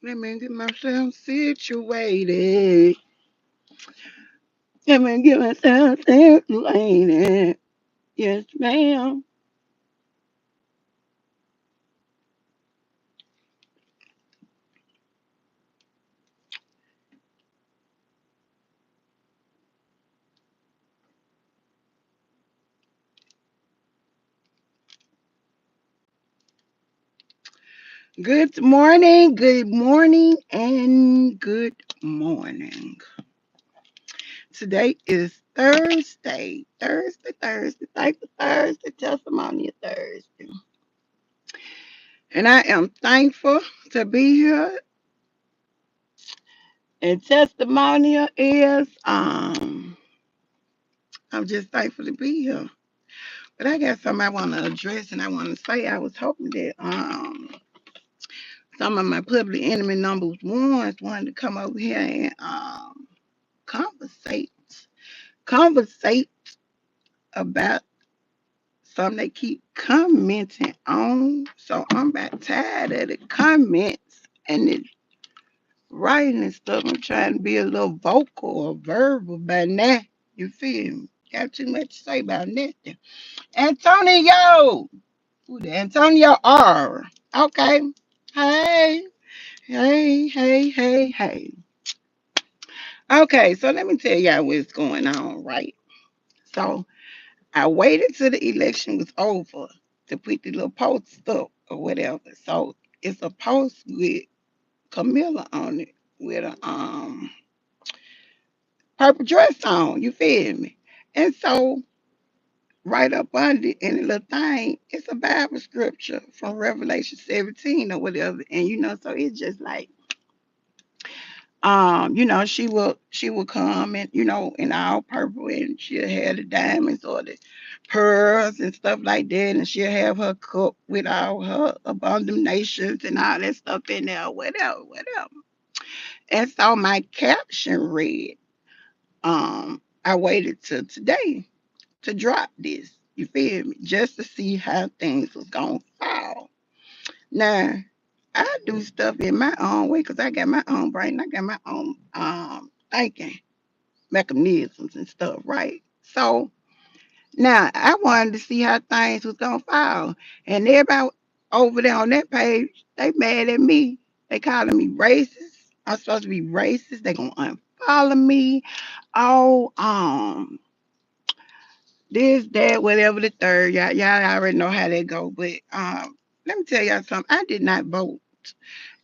Let me get myself situated. Let me get myself situated. Yes, ma'am. Good morning, and good morning. Today is Thursday. Thursday. Thankful Thursday, Testimony Thursday. And I am thankful to be here. And testimonial is I'm just thankful to be here. But I got something I want to address and I want to say. I was hoping that some of my public enemy numbers ones wanted to come over here and conversate conversate about something they keep commenting on. So I'm about tired of the comments and the writing and stuff. I'm trying to be a little vocal or verbal by now. You feel me? Got too much to say about nothing. Antonio! Who the Antonio R. Okay. Hey, hey. Okay, so let me tell y'all what's going on, right? So I waited till the election was over to put the little post up or whatever. So it's a post with Camilla on it with a purple dress on, you feel me? And so right up under it in the little thing, it's a Bible scripture from Revelation 17 or whatever. And so it's just like she will come and in all purple and she'll have the diamonds or the pearls and stuff like that, and she'll have her cup with all her abominations and all that stuff in there, whatever. And so my caption read, I waited till today to drop this. You feel me? Just to see how things was gonna fall. Now, I do stuff in my own way because I got my own brain. I got my own thinking mechanisms and stuff, right? So now I wanted to see how things was gonna fall. And everybody over there on that page, they mad at me. They calling me racist. I'm supposed to be racist. They gonna unfollow me. Oh, this, that, whatever the third. Y'all already know how that go. But let me tell y'all something. I did not vote.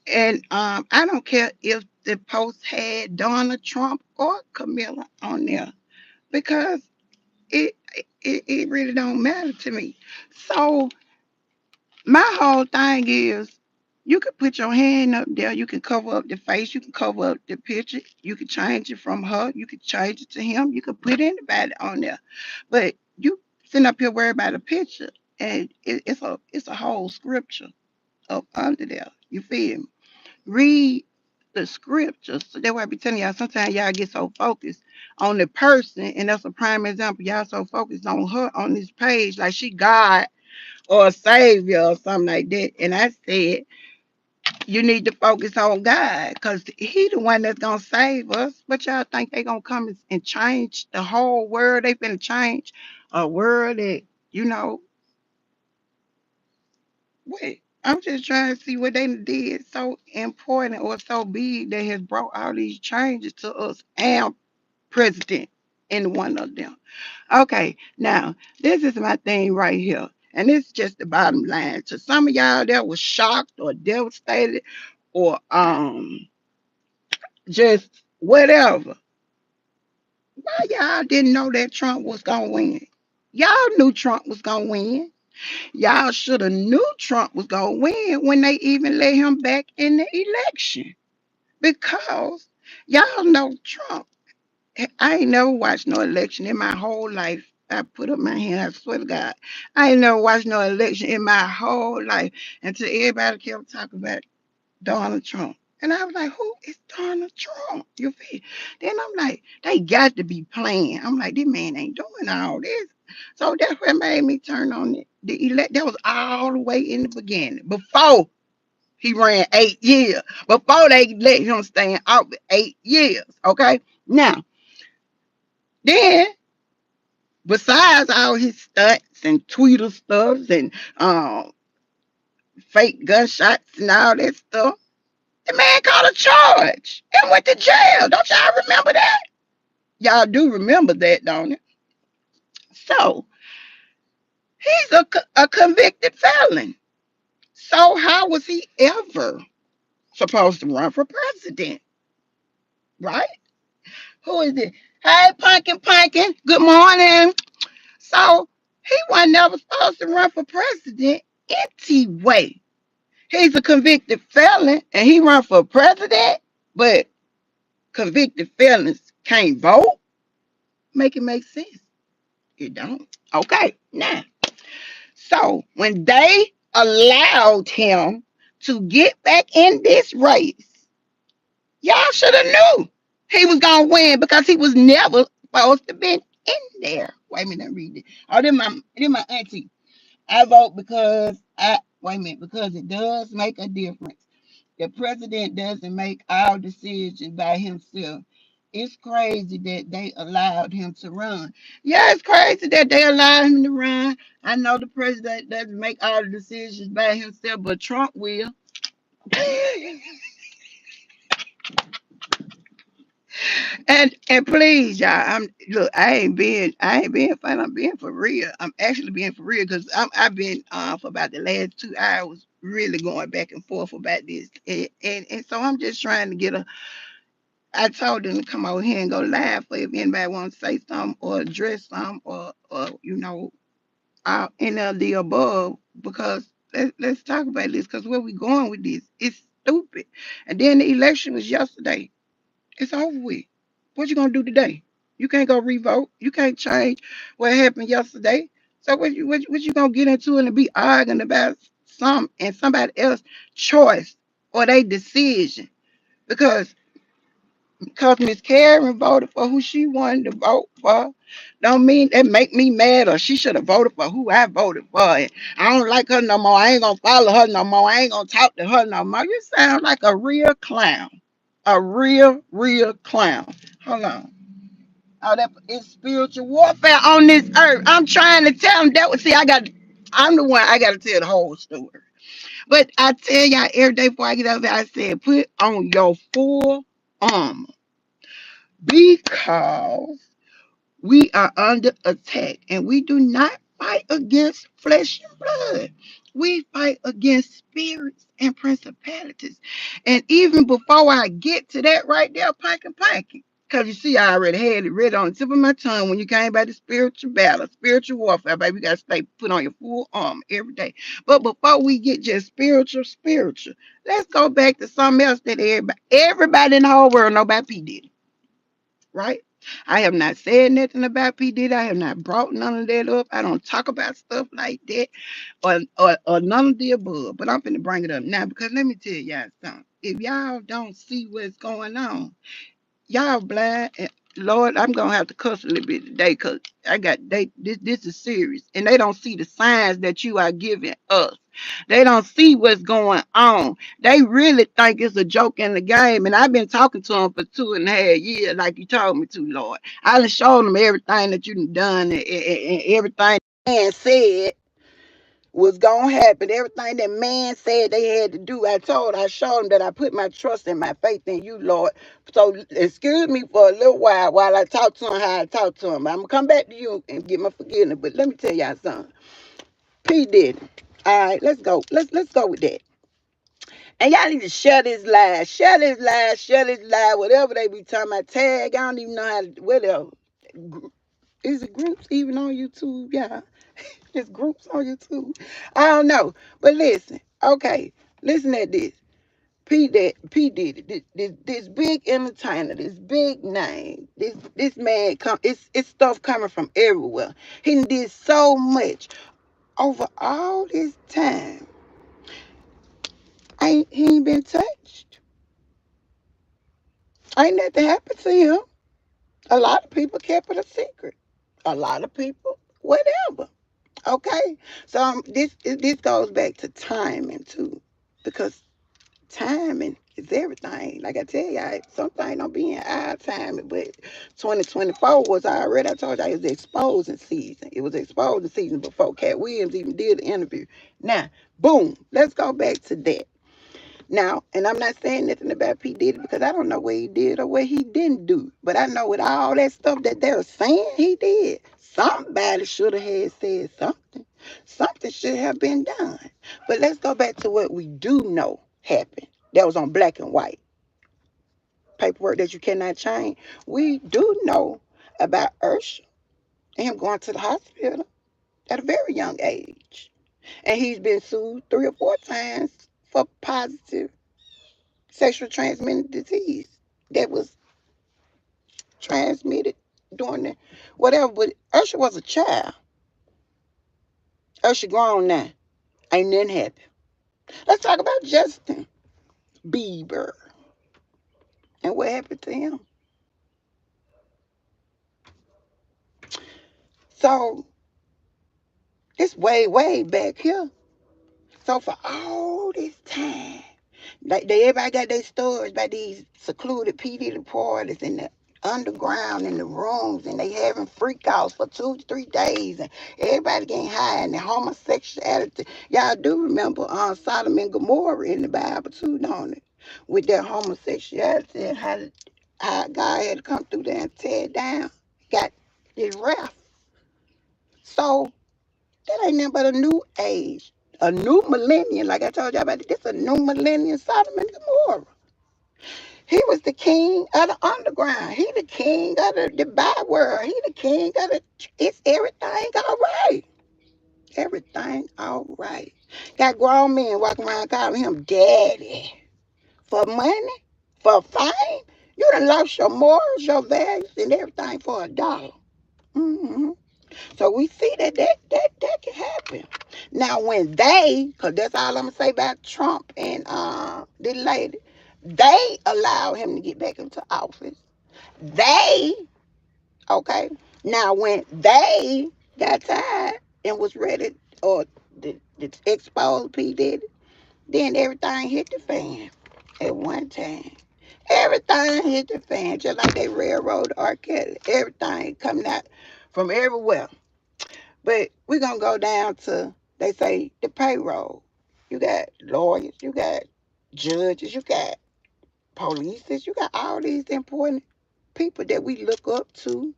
And I don't care if the post had Donald Trump or Camilla on there because it really don't matter to me. So my whole thing is you can put your hand up there, you can cover up the face, you can cover up the picture, you can change it from her, you can change it to him, you can put anybody on there. But you sitting up here worried about a picture and it's a whole scripture up under there. You feel me? Read the scriptures. So that's why I be telling y'all sometimes y'all get so focused on the person, and that's a prime example. Y'all so focused on her on this page, like she God or a savior or something like that. And I said, you need to focus on God because He the one that's gonna save us. But y'all think they gonna come and change the whole world? They finna change a world that, you know, wait, I'm just trying to see what they did so important or so big that has brought all these changes to us and president in one of them. Okay, now this is my thing right here. And it's just the bottom line. To some of y'all that was shocked or devastated or just whatever. Why y'all didn't know that Trump was gonna win? Y'all knew Trump was gonna win. Y'all should have knew Trump was gonna win when they even let him back in the election. Because y'all know Trump. I ain't never watched no election in my whole life. I put up my hand, I swear to God. I ain't never watched no election in my whole life until everybody kept talking about Donald Trump. And I was like, who is Donald Trump? You feel? Then I'm like, they got to be playing. I'm like, this man ain't doing all this. So that's what made me turn on it. The elect that was all the way in the beginning. Before He ran 8 years before they let him stand out for 8 years. Okay. Now, then, besides all his stunts and Twitter stuffs and um, fake gunshots and all that stuff, the man caught a charge and went to jail. Don't y'all remember that? Y'all do remember that, don't you? So he's a convicted felon. So how was he ever supposed to run for president? Right? Who is it? Hey, Pumpkin. Good morning. So he wasn't never supposed to run for president anyway. He's a convicted felon and he run for president, but convicted felons can't vote. Make it make sense. It don't. Okay, now. So when they allowed him to get back in this race, y'all should have knew he was gonna win because he was never supposed to be in there. Wait a minute, read it. Oh, then my auntie. I vote because I wait a minute because it does make a difference. The president doesn't make all decisions by himself. It's crazy that they allowed him to run. Yeah, it's crazy that they allowed him to run. I know the president doesn't make all the decisions by himself, but Trump will. And please, y'all, I ain't being funny. I'm being for real. I'm actually being for real because I've been for about the last 2 hours really going back and forth about this, and so I'm just trying to get a. I told them to come over here and go live for if anybody wants to say something or address something or any of the above because let's talk about this because where we going with this, it's stupid. And then the election was yesterday. It's over with. What you gonna do today? You can't go revote. You can't change what happened yesterday. So what you gonna get into and be arguing about somebody else's choice or their decision? Because Miss Karen voted for who she wanted to vote for, don't mean that make me mad or she should have voted for who I voted for. And I don't like her no more. I ain't gonna follow her no more. I ain't gonna talk to her no more. You sound like a real clown. A real clown. Hold on. Oh, that is spiritual warfare on this earth. I'm trying to tell them that was see, I'm the one I gotta tell the whole story. But I tell y'all every day before I get up there, I said, put on your full armor because we are under attack and we do not fight against flesh and blood. We fight against spirits and principalities. And even before I get to that right there, Panky, because you see, I already had it read on the tip of my tongue when you came by the spiritual battle, spiritual warfare, baby. You got to stay put on your full armor every day. But before we get just spiritual, let's go back to something else that everybody in the whole world know about P. Diddy, right? I have not said nothing about P. Diddy. I have not brought none of that up. I don't talk about stuff like that or none of the above. But I'm finna bring it up now because let me tell y'all something. If y'all don't see what's going on, y'all blind. Lord, I'm gonna have to cuss a little bit today because I got this is serious. And they don't see the signs that you are giving us. They don't see what's going on. They really think it's a joke in the game. And I've been talking to them for 2.5 years, like you told me to, Lord. I done showed them everything that you done and everything man said was gonna happen. Everything that man said they had to do, I showed them that I put my trust and my faith in you, Lord. So excuse me for a little while I talk to him how I talk to him. I'm gonna come back to you and get my forgiveness. But let me tell y'all something. P did. All right, let's go. Let's go with that. And y'all need to share this live, whatever they be talking about. Tag, I don't even know how to, whatever. Is it groups even on YouTube? Yeah. There's groups on YouTube. I don't know. But listen, okay, listen at this. P did it. This big entertainer, this big name, this man it's stuff coming from everywhere. He did so much over all this time. He ain't been touched. Ain't nothing happened to him. A lot of people kept it a secret. A lot of people, whatever. Okay, so this goes back to timing too, because timing is everything. Like I tell y'all, something don't be in our timing, but 2024 was already, I told y'all, it was exposing season. It was exposing season before Cat Williams even did the interview. Now, boom, let's go back to that. Now, and I'm not saying nothing about P. Diddy because I don't know what he did or what he didn't do. But I know with all that stuff that they're saying he did, somebody should have had said something. Something should have been done. But let's go back to what we do know happened. That was on black and white paperwork that you cannot change. We do know about Ursha and him going to the hospital at a very young age. And he's been sued 3 or 4 times for positive sexual transmitted disease that was transmitted during the whatever. But Usher was a child. Usher grown now. Ain't nothing happened. Let's talk about Justin Bieber and what happened to him. So it's way, way back here. So for all this time, like everybody got their stories about these secluded PD parties and the underground in the rooms, and they having freakouts for 2 to 3 days, and everybody getting high, and the homosexuality. Y'all do remember Sodom and Gomorrah in the Bible too, don't it? With their homosexuality and how God had to come through there and tear it down. Got his wrath. So that ain't nothing but a new age, a new millennium. Like I told y'all about it, this a new millennium, Sodom and Gomorrah. He was the king of the underground. He the king of the byword. He the king of the. It's everything all right. Everything all right. Got grown men walking around calling him daddy for money, for fame. You done lost your morals, your values, and everything for $1. Mm-hmm. So we see that can happen. Now when because that's all I'm gonna say about Trump and this lady, they allowed him to get back into office. They okay. Now when they got tired and was ready or the exposed P Diddy, then everything hit the fan at one time. Everything hit the fan, just like they railroad R. Kelly. Everything coming out from everywhere. But we're going to go down to, they say, the payroll. You got lawyers, you got judges, you got police, you got all these important people that we look up to.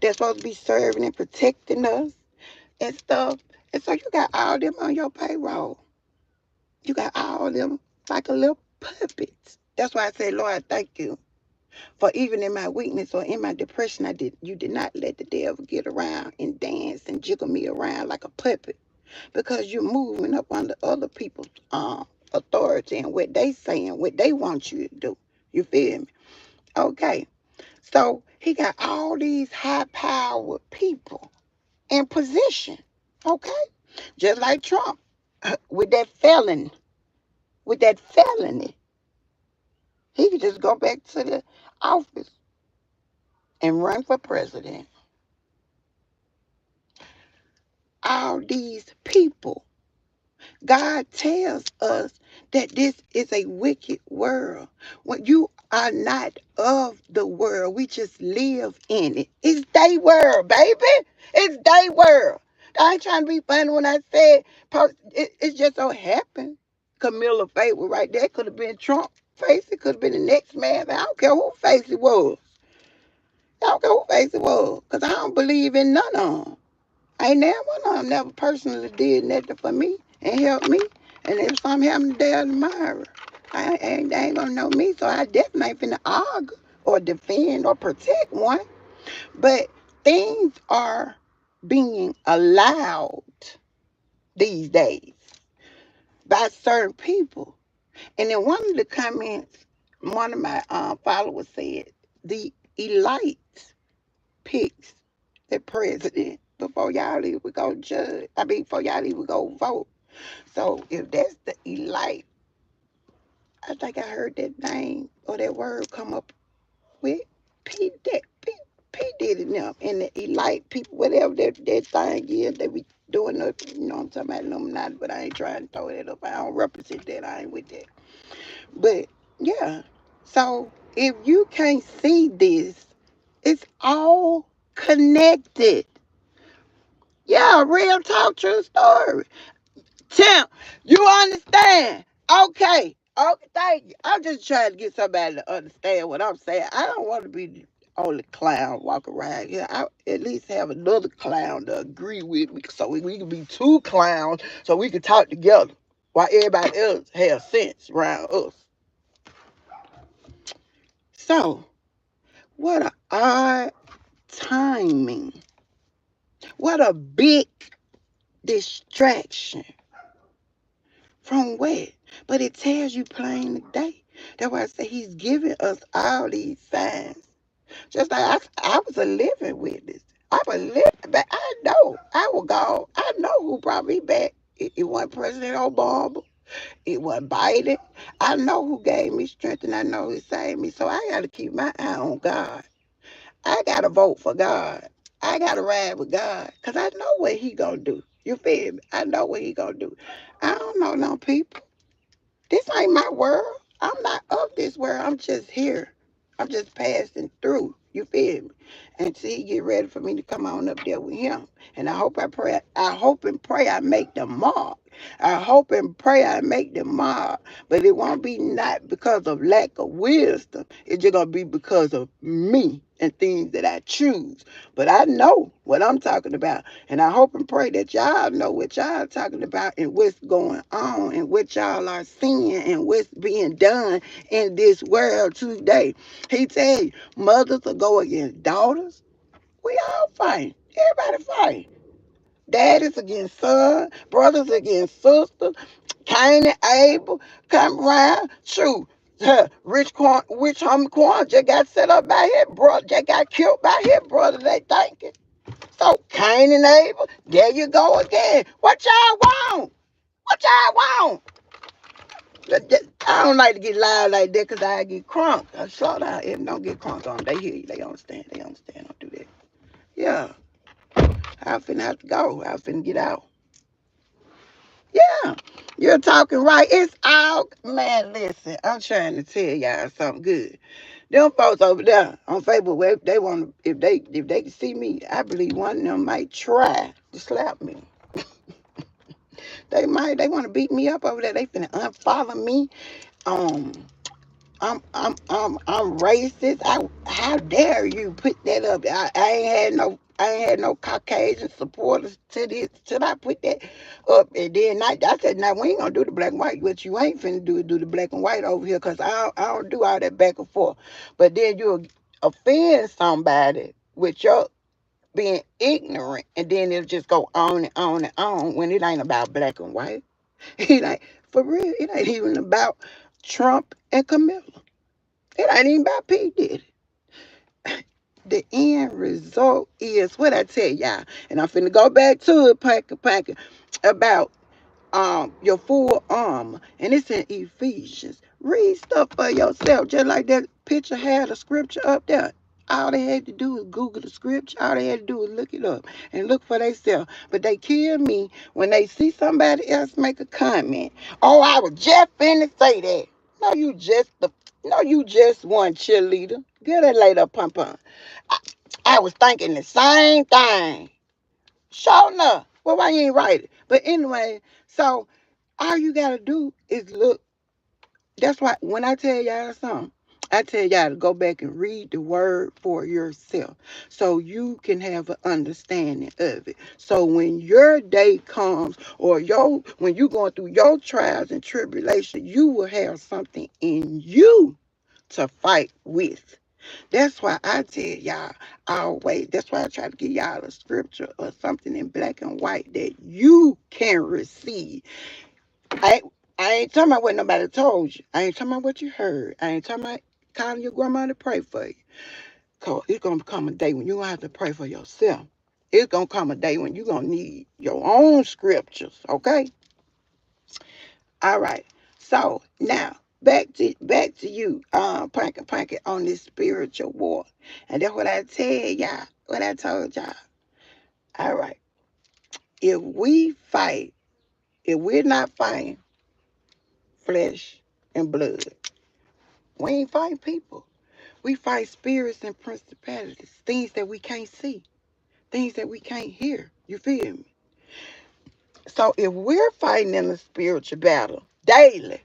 They're supposed to be serving and protecting us and stuff. And so you got all them on your payroll. You got all them like a little puppets. That's why I say, Lord, thank you. For even in my weakness or in my depression, you did not let the devil get around and dance and jiggle me around like a puppet, because you're moving up under other people's authority and what they saying, what they want you to do. You feel me? Okay. So he got all these high-powered people in position. Okay. Just like Trump with that felony, he could just go back to the office and run for president. All these people. God tells us that this is a wicked world. When you are not of the world, we just live in it. It's their world, baby. It's their world. I ain't trying to be funny when I said it just so happened. Camilla face was right there. Could have been Trump face. It could have been the next man. I don't care who face it was. I don't care who face it was. Because I don't believe in none of them. I ain't never one of them never personally did nothing for me and helped me. And if something happened today or tomorrow, they ain't gonna know me. So I definitely ain't finna argue or defend or protect one. But things are being allowed these days by certain people. And in one of the comments, one of my followers said the elite picks the president before y'all even go judge. I mean, before y'all even go vote. So if that's the elite, I think I heard that name or that word come up with P. P Diddy them and the elite people, whatever that thing is, they be doing the, I'm talking about Illuminati, but I ain't trying to throw that up. I don't represent that. I ain't with that. But yeah, so if you can't see this, it's all connected. Yeah, real talk, true story. Tim, you understand? Okay. Okay, thank you. I'm just trying to get somebody to understand what I'm saying. I don't want to be the only clown walk around here. I at least have another clown to agree with me so we can be two clowns so we can talk together while everybody else has sense around us. So, what a odd timing. What a big distraction. From what? But it tells you plain today. That's why I say he's giving us all these signs. Just like I was a living witness. I was living, but I know I will go. I know who brought me back. It wasn't President Obama. It wasn't Biden. I know who gave me strength, and I know who saved me. So I got to keep my eye on God. I got to vote for God. I got to ride with God because I know what he going to do. You feel me? I know what he going to do. I don't know no people. This ain't my world. I'm not of this world. I'm just here. I'm just passing through. You feel me? Until he get ready for me to come on up there with him. And I hope and pray I make the mark. I hope and pray I make the mark. But it won't be not because of lack of wisdom. It's just gonna be because of me and things that I choose. But I know what I'm talking about. And I hope and pray that y'all know what y'all talking about and what's going on and what y'all are seeing and what's being done in this world today. He tell you, mothers will go against daughters. We all fight. Everybody fight. Daddies against sons, brothers against sisters. Cain and Abel come around. Shoot. Rich homie Quan just got set up by his brother, just got killed by his brother, they thinking. So Cain and Abel, there you go again. What y'all want? What y'all want? I don't like to get loud like that because I get crunk. I slow down. If don't get crunk on them, they hear you. They understand. They understand. Don't do that. Yeah, I finna have to go. I finna get out. Yeah, you're talking right. It's all, man, listen, I'm trying to tell y'all something good. Them folks over there on Facebook, they want to, if they can see me, I believe one of them might try to slap me. They want to beat me up over there. They finna unfollow me. Um, I'm racist. How dare you put that up? I ain't had no Caucasian supporters to this till I put that up. And then I said, now we ain't gonna do the black and white. What you ain't finna do the black and white over here, cause I don't do all that back and forth. But then you offend somebody with your being ignorant, and then it'll just go on and on and on when it ain't about black and white. It ain't for real. It ain't even about Trump and Camilla. It ain't even about P. Diddy. The end result is what I tell y'all. And I'm finna go back to it, Packer, about your full armor. And it's in Ephesians. Read stuff for yourself. Just like that picture had a scripture up there. All they had to do was Google the scripture. All they had to do was look it up and look for themselves. But they kill me when they see somebody else make a comment. Oh, I was just finna say that. No, you just one cheerleader. Get that later, pump pump. I, I was thinking the same thing. Sure enough. Well, why you ain't write it? But anyway, so all you gotta do is look. That's why when I tell y'all something, I tell y'all to go back and read the word for yourself so you can have an understanding of it. So when your day comes or when you're going through your trials and tribulations, you will have something in you to fight with. That's why I tell y'all always, that's why I try to give y'all a scripture or something in black and white that you can receive. I, I ain't talking about what nobody told you. I ain't talking about what you heard. I ain't talking about calling your grandma to pray for you. Cause it's gonna come a day when you're gonna have to pray for yourself. It's gonna come a day when you're gonna need your own scriptures, okay? All right. So now back to you, Punky on this spiritual war. And that's what I tell y'all, what I told y'all. All right. If we fight, if we're not fighting flesh and blood, we ain't fighting people. We fight spirits and principalities, things that we can't see, things that we can't hear. You feel me? So if we're fighting in a spiritual battle daily,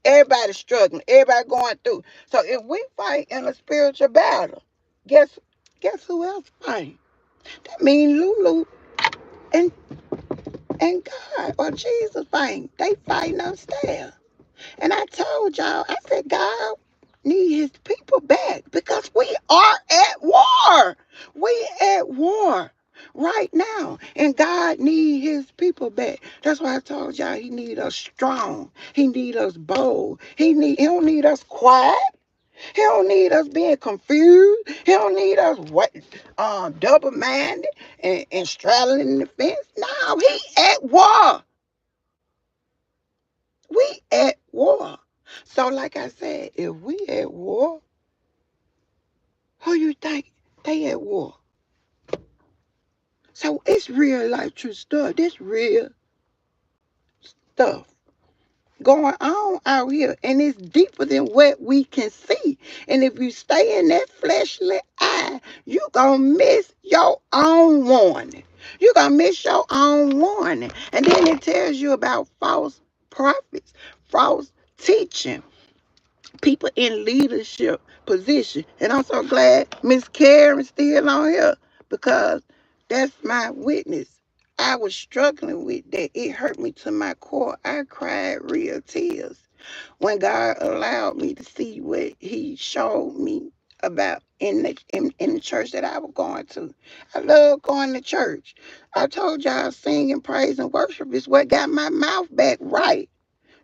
everybody's struggling, everybody going through. So if we fight in a spiritual battle, guess guess who else fighting? That means Lulu and and God or Jesus fighting. They fighting upstairs. And I told y'all, I said, God need his people back because we are at war. We at war right now. And God need his people back. That's why I told y'all he need us strong. He need us bold. He don't need us quiet. He don't need us being confused. He don't need us what double-minded and straddling the fence. No, he at war. We at war. So, like I said, if we at war, who you think they at war? So it's real life true stuff. This real stuff going on out here, and it's deeper than what we can see. And if you stay in that fleshly eye, you gonna miss your own warning. You gonna miss your own warning. And then it tells you about false prophets, false teaching, people in leadership position. And I'm so glad Miss Karen's still on here because that's my witness. I was struggling with that. It hurt me to my core. I cried real tears when God allowed me to see what he showed me about in the church that I was going to. I love going to church. I told y'all singing praise and worship is what got my mouth back right.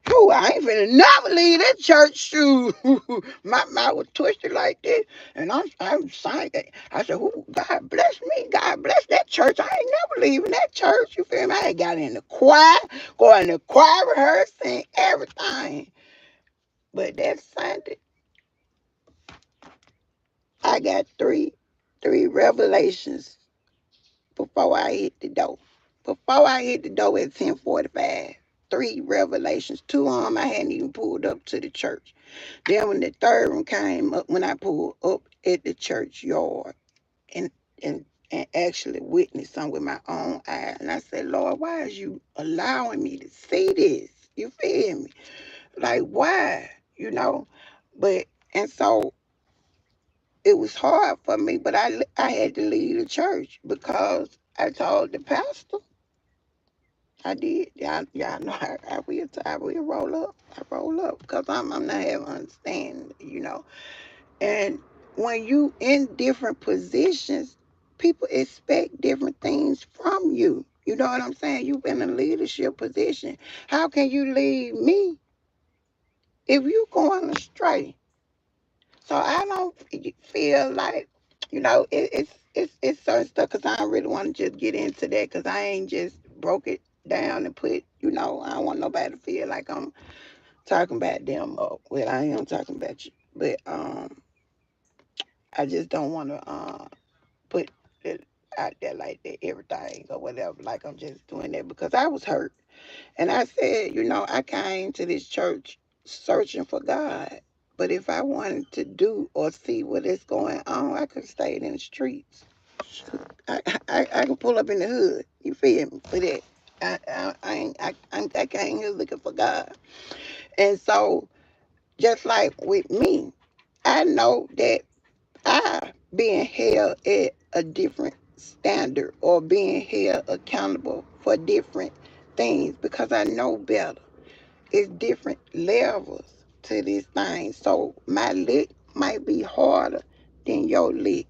Whew, I ain't finna never leave that church shoe. My mouth was twisted like this. And I'm saying, I said, "Who? God bless me. God bless that church. I ain't never leaving that church." You feel me? I ain't got in the choir, going to choir rehearsing, everything. But that Sunday, I got three revelations before I hit the door. Before I hit the door at 10:45. Three revelations. Two of them I hadn't even pulled up to the church. Then when the third one came up, when I pulled up at the church yard and and and actually witnessed some with my own eyes, and I said, Lord, why is you allowing me to see this? You feel me? Like why? You know? But and so it was hard for me, but I had to leave the church because I told the pastor. I did. Y'all know I will roll up. I roll up because I'm not having understanding, you know. And when you in different positions, people expect different things from you. You know what I'm saying? You've been in a leadership position. How can you lead me if you going astray? So I don't feel like, it's certain stuff because I don't really want to just get into that because I ain't just broke it down and put, I don't want nobody to feel like I'm talking about them. Well, I am talking about you, but I just don't want to put it out there like that, everything or whatever. Like I'm just doing that because I was hurt. And I said, I came to this church searching for God. But if I wanted to do or see what is going on, I could have stayed in the streets. I can pull up in the hood. You feel me? For that. I came here looking for God. And so, just like with me, I know that I being held at a different standard or being held accountable for different things because I know better. It's different levels to this thing. So my lick might be harder than your lick.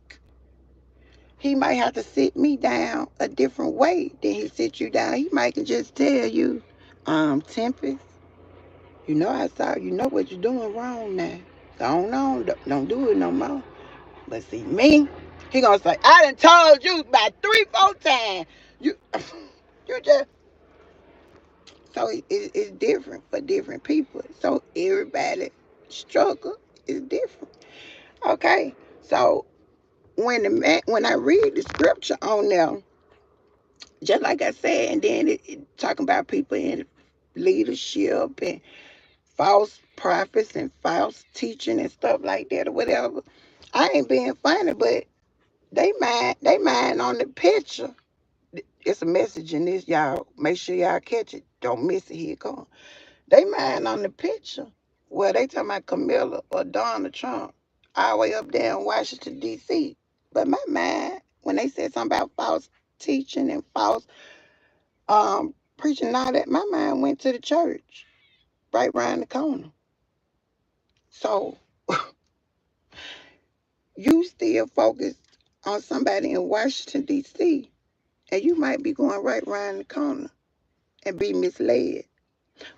He might have to sit me down a different way than he sit you down. He might can just tell you, Tempest, I saw you know what you're doing wrong now. Go on, don't do it no more. But see me, he gonna say, I done told you about 3, 4 times. You you just So it's different for different people. So everybody struggle is different. Okay. So when I read the scripture on there, just like I said, and then it talking about people in leadership and false prophets and false teaching and stuff like that or whatever. I ain't being funny, but they mind on the picture. It's a message in this, y'all. Make sure y'all catch it. Don't miss it. Here it come. They mind on the picture. Well, they talking about Camilla or Donald Trump all the way up there in Washington, D.C. But my mind, when they said something about false teaching and false preaching and all that, my mind went to the church right around the corner. So you still focused on somebody in Washington, D.C., and you might be going right around the corner and be misled.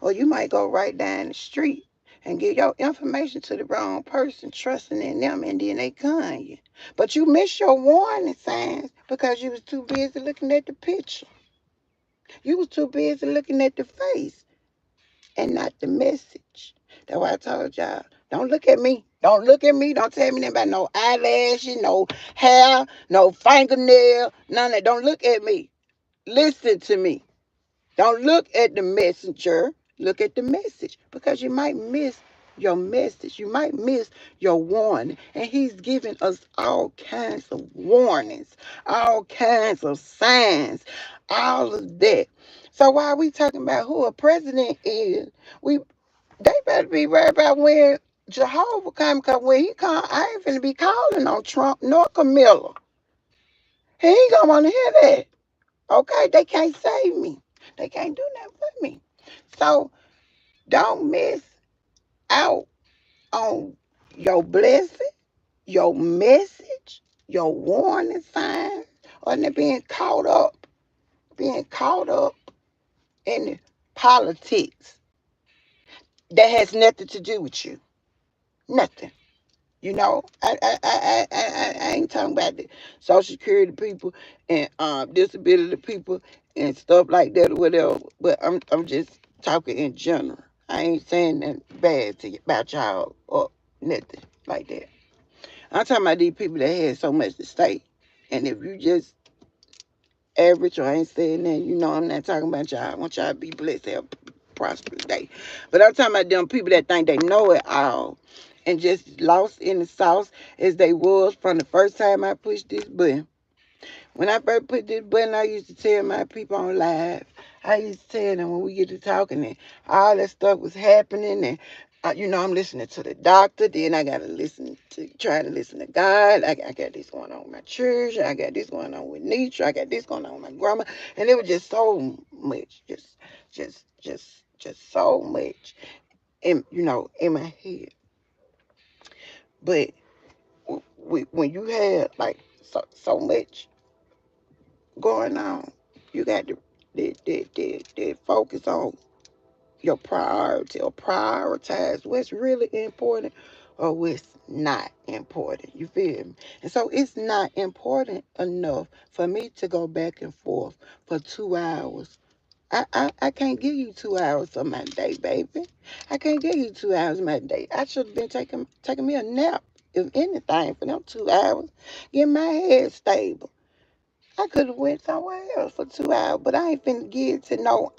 Or you might go right down the street and give your information to the wrong person, trusting in them, and then they con you. But you miss your warning signs because you was too busy looking at the picture. You was too busy looking at the face and not the message. That's why I told y'all, don't look at me. Don't look at me. Don't tell me nothing about no eyelashes, no hair, no fingernail, none of that. Don't look at me. Listen to me. Don't look at the messenger. Look at the message because you might miss your message. You might miss your warning. And he's giving us all kinds of warnings, all kinds of signs, all of that. So while we talking about who a president is, we they better be worried about when Jehovah come, because when he come, I ain't finna be calling on Trump nor Camilla. He ain't gonna wanna hear that. Okay, they can't save me. They can't do nothing for me. So don't miss out on your blessing, your message, your warning signs, or being caught up in politics that has nothing to do with you. Nothing. You know, I ain't talking about the Social Security people and disability people and stuff like that or whatever. But I'm just talking in general. I ain't saying nothing bad to you, about y'all or nothing like that. I'm talking about these people that had so much to say. And if you just average or ain't saying that, you know I'm not talking about y'all. I want y'all to be blessed, have a prosperous day. But I'm talking about them people that think they know it all and just lost in the sauce as they was from the first time I pushed this button. When I first put this button, I used to tell my people on live. I used to tell them when we get to talking and all that stuff was happening and I'm listening to the doctor. Then I gotta try to listen to God. I got this going on with my church. I got this going on with nature. I got this going on with my grandma, and it was just so much, just so much, in my head. But when you have like so much going on, you got to focus on your priority or prioritize what's really important or what's not important. You feel me? And so it's not important enough for me to go back and forth for 2 hours. I can't give you 2 hours of my day, baby. I can't give you 2 hours of my day. I should have been taking me a nap, if anything, for them 2 hours. Get my head stable. I could have went somewhere else for 2 hours, but I ain't finna give to no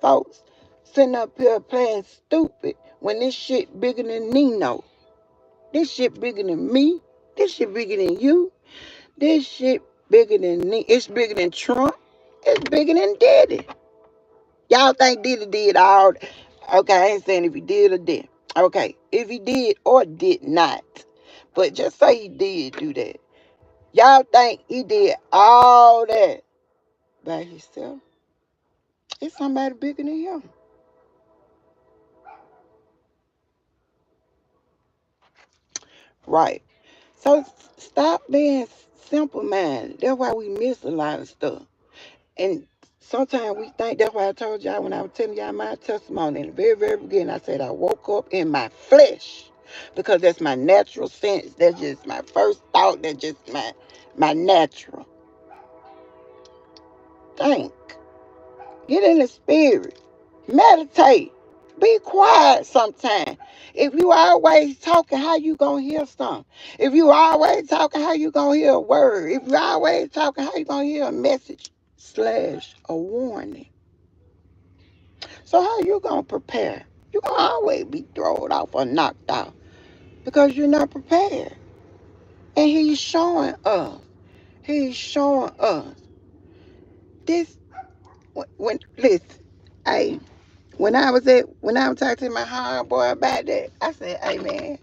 folks sitting up here playing stupid when this shit bigger than Nino. This shit bigger than me. This shit bigger than you. This shit bigger than me. It's bigger than Trump. It's bigger than Daddy. Y'all think Diddy did all? Okay, I ain't saying if he did or did. Okay, if he did or did not, but just say he did do that. Y'all think he did all that by himself? It's somebody bigger than him. Right. So stop being simple minded. That's why we miss a lot of stuff. And sometimes we think, that's why I told y'all when I was telling y'all my testimony in the very, very beginning, I said I woke up in my flesh because that's my natural sense. That's just my first thought. That's just my natural. Think. Get in the spirit. Meditate. Be quiet sometime. If you always talking, how you gonna hear something? If you always talking, how you gonna hear a word? If you always talking, how you gonna hear a message slash a warning? So how you gonna prepare? You gonna always be thrown off or knocked out because you're not prepared. And he's showing us. He's showing us this. When listen, hey, when I was talking to my homeboy about that, I said, "Hey man,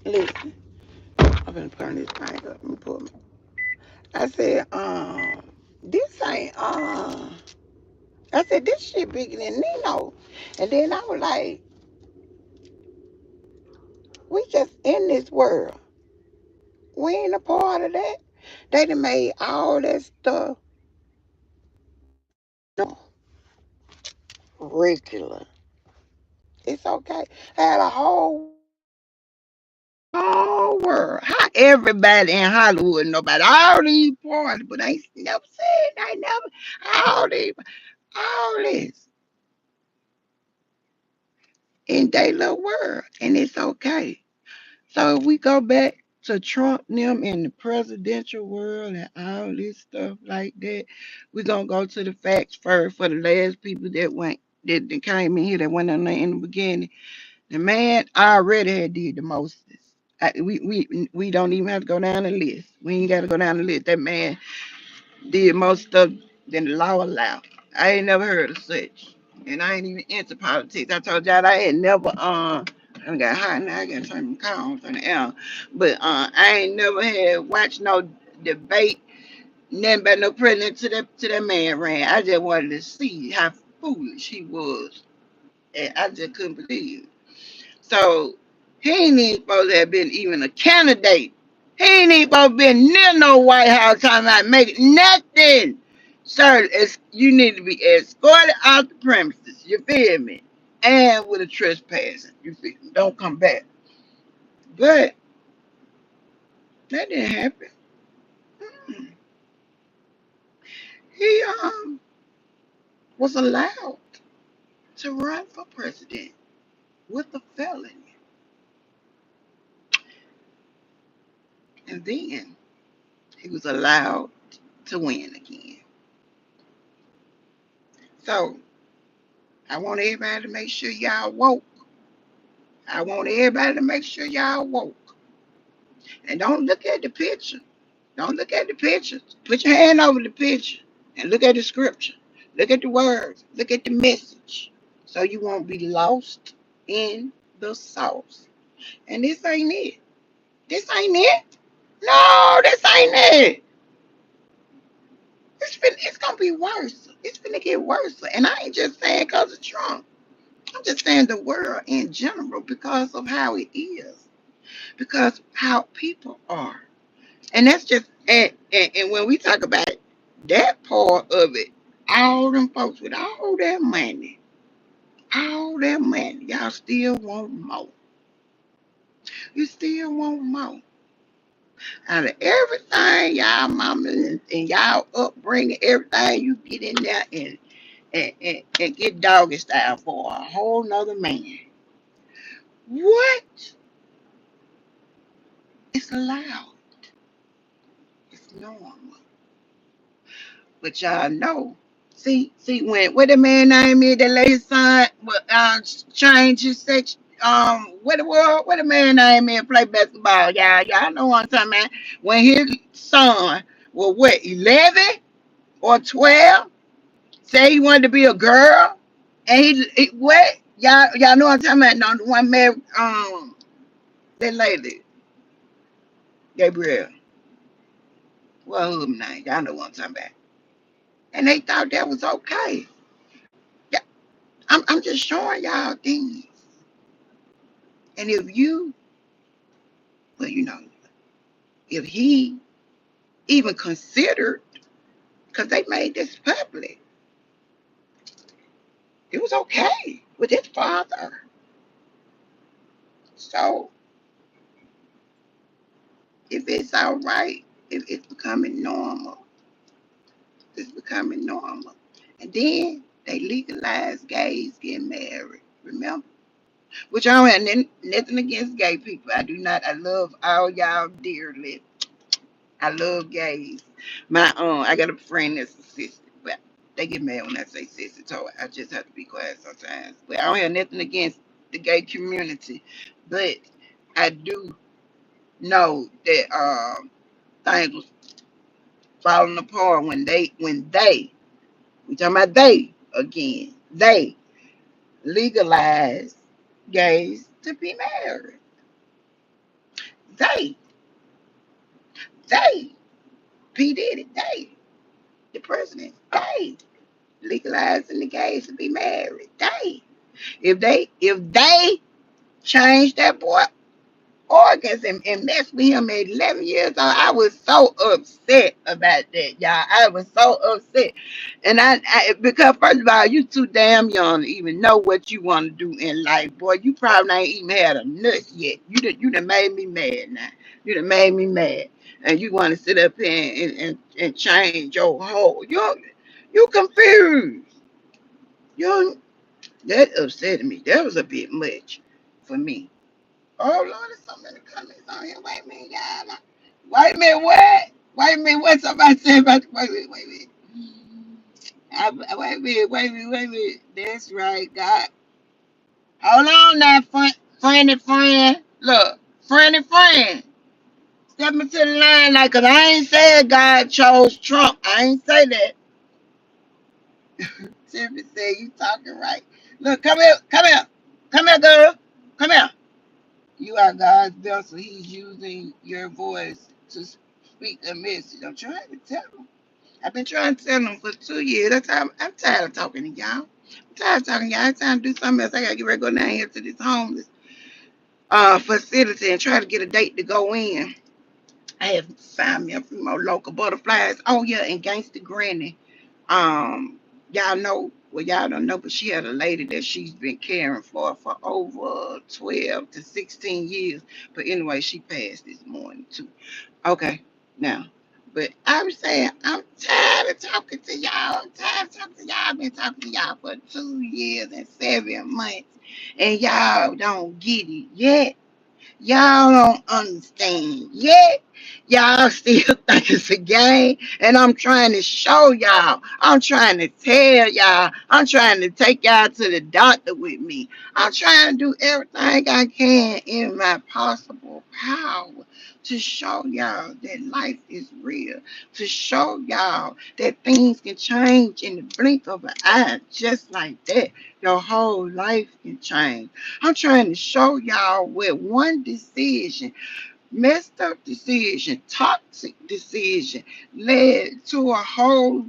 listen, I'm gonna turn this thing up and put me." I said, this ain't I said this shit bigger than Nino. And then I was like, we just in this world. We ain't a part of that. They done made all that stuff no regular. It's okay. Had a whole world. How everybody in Hollywood know about all these parties, but ain't never said, I never, all this in their little world, and it's okay. So if we go back to Trump them in the presidential world and all this stuff like that, we're gonna go to the facts first for the last people that came in here that went on there in the beginning. The man already had did the most. We don't even have to go down the list. We ain't got to go down the list. That man did most stuff than the law allowed. I ain't never heard of such, and I ain't even into politics. I told y'all I had never I got hot now. I got some calls on the air, but I ain't never had watched no debate. Nothing about no president to that man ran. I just wanted to see how foolish he was, and I just couldn't believe it. So he ain't even supposed to have been even a candidate. He ain't even supposed to be near no White House talking about making nothing. Sir, you need to be escorted out the premises. You feel me? And with a trespassing. You feel me? Don't come back. But that didn't happen. Mm. He was allowed to run for president with a felony. And then he was allowed to win again. So I want everybody to make sure y'all woke. I want everybody to make sure y'all woke. And don't look at the picture. Don't look at the picture. Put your hand over the picture and look at the scripture. Look at the words. Look at the message. So you won't be lost in the sauce. And this ain't it. This ain't it. No, this ain't it. It's gonna be worse. It's gonna get worse. And I ain't just saying because of Trump. I'm just saying the world in general because of how it is. Because how people are. And that's just and when we talk about that part of it, all them folks with all that money, y'all still want more. You still want more. Out of everything y'all mama and y'all upbringing, everything you get in there and get doggy style for a whole nother man. What is allowed? It's normal. But y'all know. See, when what the man name is, that lady son, change his sex. What the man name is play basketball? Y'all know what I'm talking about. When his son was what 11 or 12, say he wanted to be a girl, and he what y'all know what I'm talking about. No, the one man that lady Gabriel. Well, her name y'all know what I'm talking about. And they thought that was okay. Yeah, I'm just showing y'all things. And if you, well, if he even considered, because they made this public, it was okay with his father. So if it's all right, if it's becoming normal, it's becoming normal. And then they legalized gays getting married. Remember? Which I don't have nothing against gay people. I do not. I love all y'all dearly. I love gays. I got a friend that's a sister, but they get mad when I say sister, so I just have to be quiet sometimes. But I don't have nothing against the gay community, but I do know that things was falling apart when they we talking about they again they legalized gays to be married. They they P Diddy they the president they legalizing the gays to be married. If they change that boy organs and mess with him at 11 years old, I was so upset about that, y'all. I was so upset. And because first of all, you too damn young to even know what you want to do in life, boy. You probably ain't even had a nut yet. You done made me mad now. You done made me mad. And you want to sit up here and change your whole. You confused. You That upset me. That was a bit much for me. Oh Lord, there's so many comments on here. Wait a minute, y'all. Wait a minute, what? Wait a minute, what somebody said about wait a minute. Wait a minute, wait a minute, wait a minute. That's right, God. Hold on now, friend. Look, friend. Step into the line like, cause I ain't said God chose Trump. I ain't say that. Tiffany said you talking right. Look, come here, girl. Come here. You are God's vessel. He's using your voice to speak a message. I'm trying to tell him. I've been trying to tell him for 2 years. I'm tired of talking to y'all. I'm tired of talking to y'all. It's time to do something else. I gotta get ready to go down here to this homeless facility and try to get a date to go in. I have found me a few more local butterflies. Oh yeah, and Gangsta Granny. Y'all know, well, y'all don't know, but she had a lady that she's been caring for over 12 to 16 years. But anyway, she passed this morning too. Okay, now, but I was saying, I'm tired of talking to y'all. I'm tired of talking to y'all. I've been talking to y'all for 2 years and 7 months, and y'all don't get it yet. Y'all don't understand yet. Y'all still think it's a game. And I'm trying to show y'all. I'm trying to tell y'all. I'm trying to take y'all to the doctor with me. I'm trying to do everything I can in my possible power to show y'all that life is real. To show y'all that things can change in the blink of an eye just like that. Your whole life can change. I'm trying to show y'all where one decision, messed up decision, toxic decision, led to a whole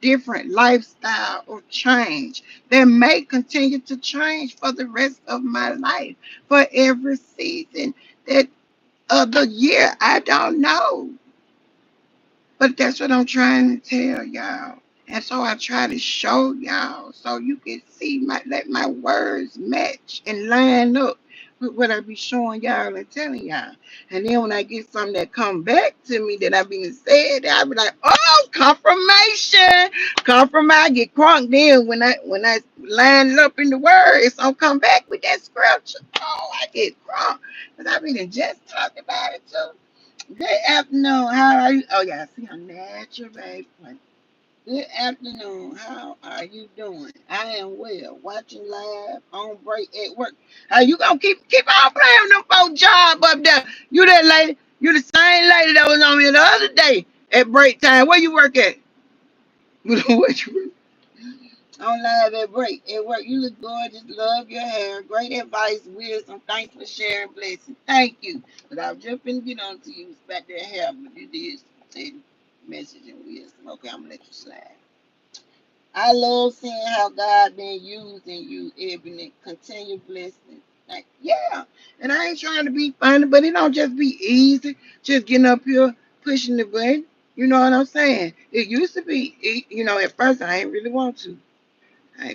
different lifestyle of change that may continue to change for the rest of my life, for every season that of the year. I don't know. But that's what I'm trying to tell y'all. And so I try to show y'all so you can see let my words match and line up with what I be showing y'all and telling y'all. And then when I get something that come back to me that I been said, I be like, oh, confirmation. Confirmation. I get crunk. Then when I line up in the word, it's gonna come back with that scripture. Oh, I get crunk. Because I been just talking about it too. Good afternoon. How are you? Oh yeah, I see a natural baby. Good afternoon. How are you doing? I am well. Watching live on break at work. How you gonna keep on playing with them folks job up there? You that lady? You the same lady that was on here the other day at break time. Where you work at? What you on live at break at work? You look gorgeous. Love your hair. Great advice, wisdom. Thanks for sharing. Blessing. Thank you. But I was just finna get on to you. It's back there hair, but you did say message and wisdom. Okay, I'm gonna let you slide. I love seeing how God been using you, Ebony. Continue blessing. Like, yeah. And I ain't trying to be funny, but it don't just be easy. Just getting up here, pushing the button. You know what I'm saying? It used to be, at first I ain't really want to.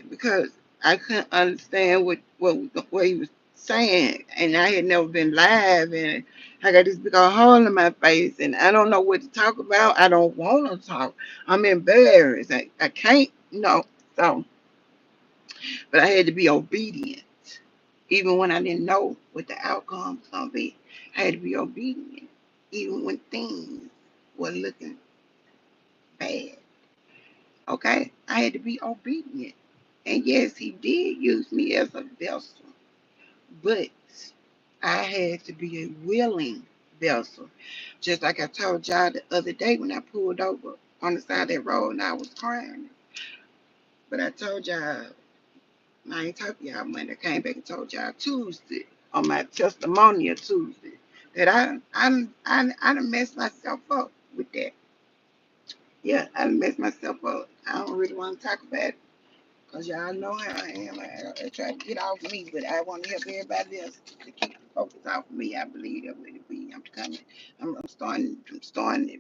Because I couldn't understand what he was saying, and I had never been live, and I got this big old hole in my face, and I don't know what to talk about. I don't want to talk. I'm embarrassed. I can't, so. But I had to be obedient. Even when I didn't know what the outcome was gonna be. I had to be obedient. Even when things were looking bad. Okay? I had to be obedient. And yes, he did use me as a vessel. But I had to be a willing vessel. Just like I told y'all the other day when I pulled over on the side of that road and I was crying. But I told y'all, I ain't talking y'all Monday. I came back and told y'all Tuesday on my testimonial Tuesday that I done messed myself up with that. Yeah, I done messed myself up. I don't really want to talk about it because y'all know how I am. I try to get off me, but I want to help everybody else to keep the focus off of me. I believe that way to be. I'm coming. I'm starting to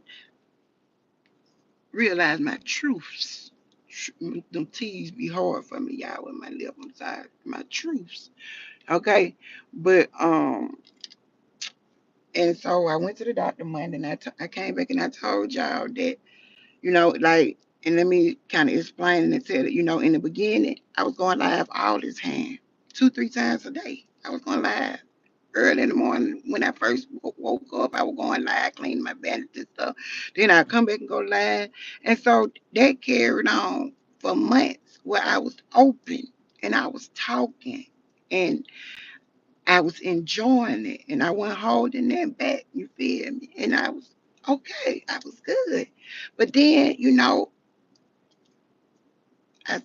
realize my truths. Them T's be hard for me, y'all, with my lip. I'm sorry. My truths. Okay, but and so I went to the doctor Monday, and I came back and I told y'all that like, and let me kind of explain and tell it. In the beginning, I was going live all this time, 2, 3 times a day. I was going live early in the morning when I first woke up. I was going live, cleaning my bandage and stuff. Then I come back and go live, and so that carried on for months where I was open and I was talking. And I was enjoying it and I wasn't holding that back, you feel me? And I was okay, I was good. But then, I,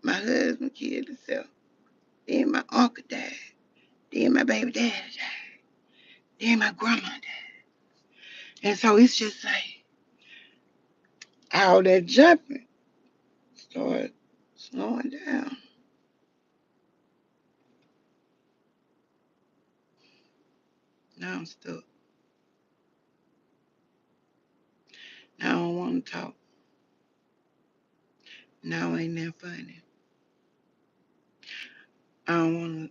my husband killed himself. Then my uncle died. Then my baby daddy died. Then my grandma died. And so it's just like all that jumping started slowing down. Now I'm stuck. Now I don't want to talk. Now ain't that funny. I don't want to,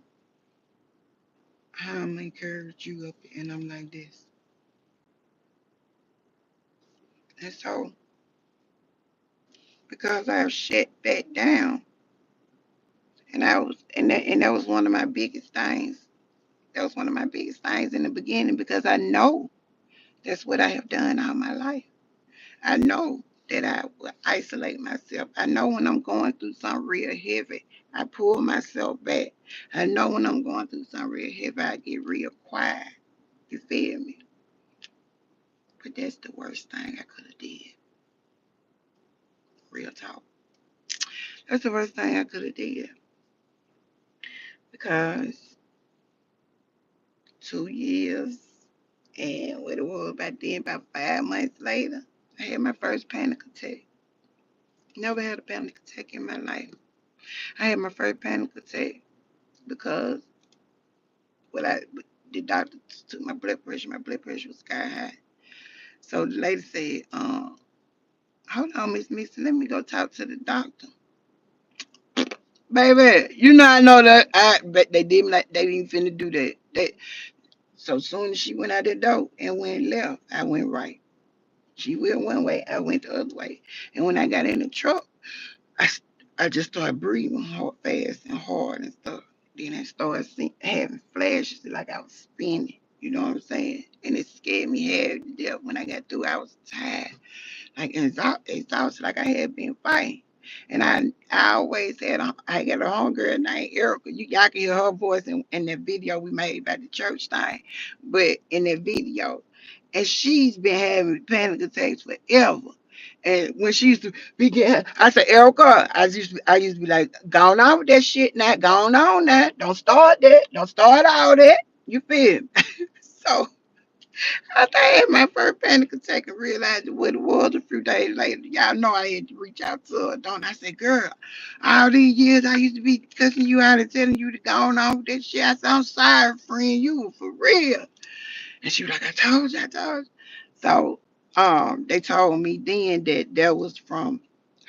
how I'm encourage you up and I'm like this. And so, because I've shut that down, and that was one of my biggest things. That was one of my biggest things in the beginning because I know that's what I have done all my life. I know that I will isolate myself. I know when I'm going through something real heavy, I pull myself back. I know when I'm going through something real heavy, I get real quiet. You feel me? But that's the worst thing I could have did. Real talk. That's the worst thing I could have did because 2 years and what it was back then, about 5 months later, I had my first panic attack. Never had a panic attack in my life. I had my first panic attack because when the doctor took my blood pressure was sky high. So the lady said, hold on, Miss Mixon, let me go talk to the doctor. Baby, I know that but they didn't like they didn't finna do that. So soon as she went out the door and went left, I went right. She went one way, I went the other way. And when I got in the truck, I, I just started breathing hard, fast and hard and stuff. Then I started having flashes like I was spinning. You know what I'm saying? And it scared me half to death. When I got through, I was tired, like exhausted, like I had been fighting. And I always I got a homegirl named Erica. Y'all can hear her voice in that video we made about the church thing. But in that video, and she's been having panic attacks forever. And when she used to begin, I said, Erica, I used to be like, gone on with that shit now, gone on now. Don't start that. Don't start all that. You feel me? So after I had my first panic attack and realized what it was a few days later, y'all know I had to reach out to her, don't I? Said, girl, all these years I used to be cussing you out and telling you to go on with that shit. I said, I'm sorry, friend, you were for real. And she was like, I told you. So they told me then that was from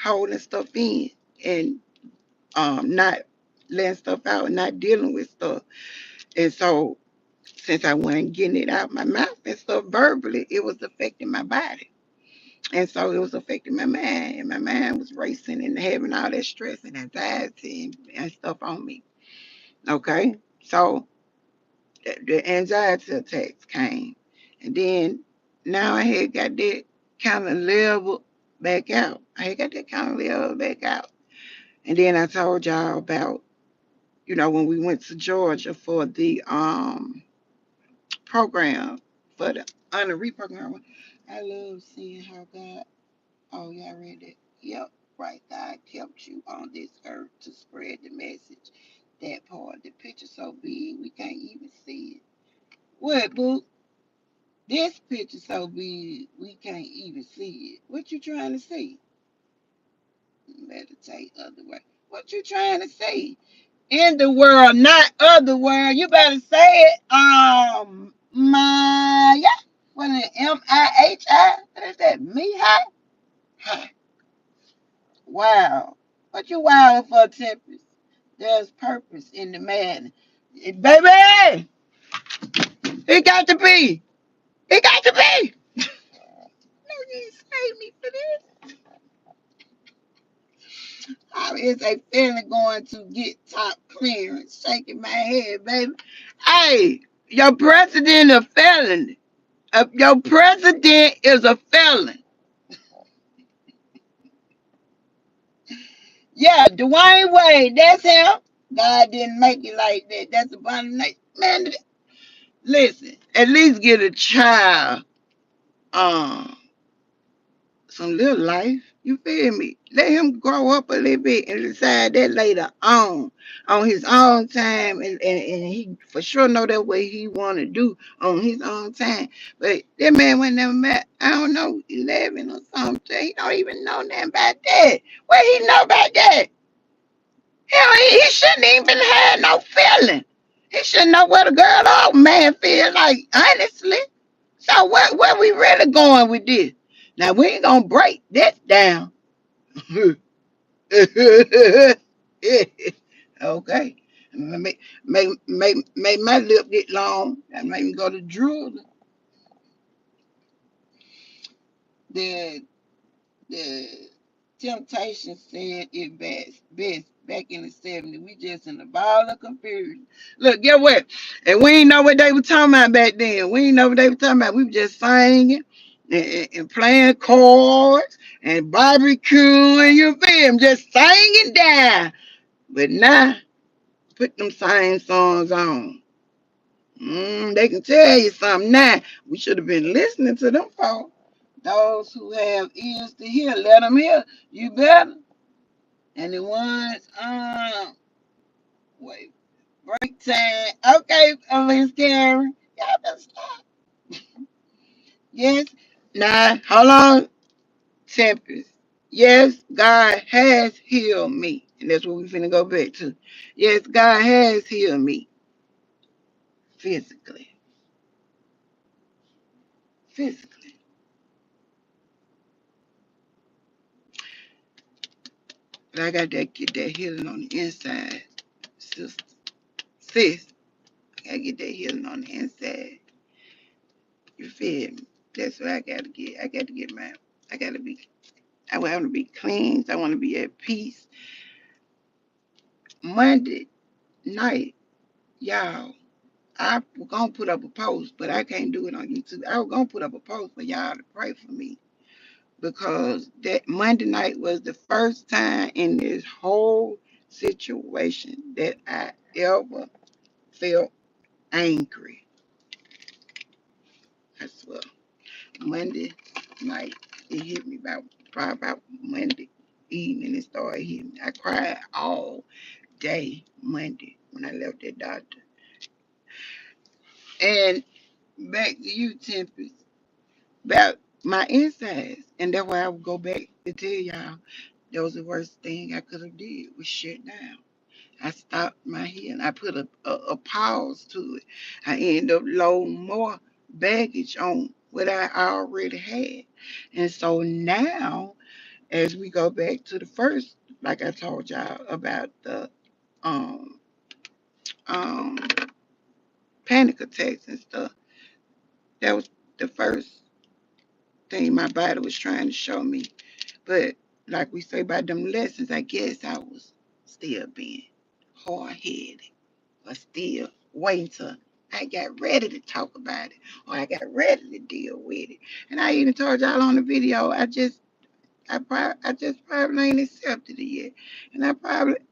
holding stuff in and not letting stuff out and not dealing with stuff. And so since I wasn't getting it out my mouth and stuff verbally, it was affecting my body. And so it was affecting my mind, and my mind was racing and having all that stress and anxiety and stuff on me. Okay, so the anxiety attacks came, and then now I had got that kind of level back out. I had got that kind of level back out, and then I told y'all about when we went to Georgia for the program for the honor reprogram. I love seeing how God. Oh, yeah, I read it. Yep, right. God kept you on this earth to spread the message. That part, the picture so big we can't even see it. What, boo? This picture so big we can't even see it. What you trying to see? Meditate other way. What you trying to see? In the world, not other world. You better say it. Maya. What is it? Mihi? What is that? Mihi? Hi. Wow. What you wilding for, Tempest? There's purpose in the man. Baby! It got to be. It got to be. No, you ain't saved me for this. How is a feeling going to get top clearance? Shaking my head, baby. Hey, your president a felon. Your president is a felon. Yeah, Dwayne Wade, that's him. God didn't make it like that. That's a abomination. Man, listen, at least get a child um some little life. You feel me? Let him grow up a little bit and decide that later on his own time, and he for sure know that what he want to do on his own time. But that man went never met, I don't know, 11 or something. He don't even know nothing about that. What he know about that? Hell, he shouldn't even have no feeling. He should know what a girl or man feel like, honestly. So where we really going with this? Now we ain't gonna break this down. Okay. Make my lip get long. That make me go to drool. The the Temptation said it best back in the 70s. We just in the ball of confusion. Look, get what? And we ain't know what they were talking about back then. We ain't know what they were talking about. We were just singing and playing chords and barbecuing, you feel me? Just singing down. But now, put them same songs on. They can tell you something now. We should have been listening to them folks. Those who have ears to hear, let them hear. You better. And the ones, wait, break time. Okay, Miss Karen. Y'all better stop. Yes. Now, hold on, Tempest. Yes, God has healed me. And that's what we're finna go back to. Yes, God has healed me physically. Physically. But I got to get that healing on the inside. Sister. Sis, I gotta get that healing on the inside. You feel me? That's what I gotta get. I gotta get my I gotta be I want to be clean. I want to be at peace. Monday night, y'all, I was gonna put up a post, but I can't do it on YouTube. I was gonna put up a post for y'all to pray for me because that Monday night was the first time in this whole situation that I ever felt angry. I swear. Monday night, it hit me probably about Monday evening. It started hitting me. I cried all day Monday when I left that doctor. And back to you, Tempest, about my insides. And that's why I would go back to tell y'all that was the worst thing I could have did was shut down. I stopped my healing. I put a pause to it. I ended up loading more baggage on what I already had. And so now, as we go back to the first, like I told y'all about the um um panic attacks and stuff, that was the first thing my body was trying to show me. But like we say about them lessons, I guess I was still being hard headed or still waiting till I got ready to talk about it or I got ready to deal with it. And I even told y'all on the video, I just probably ain't accepted it yet. And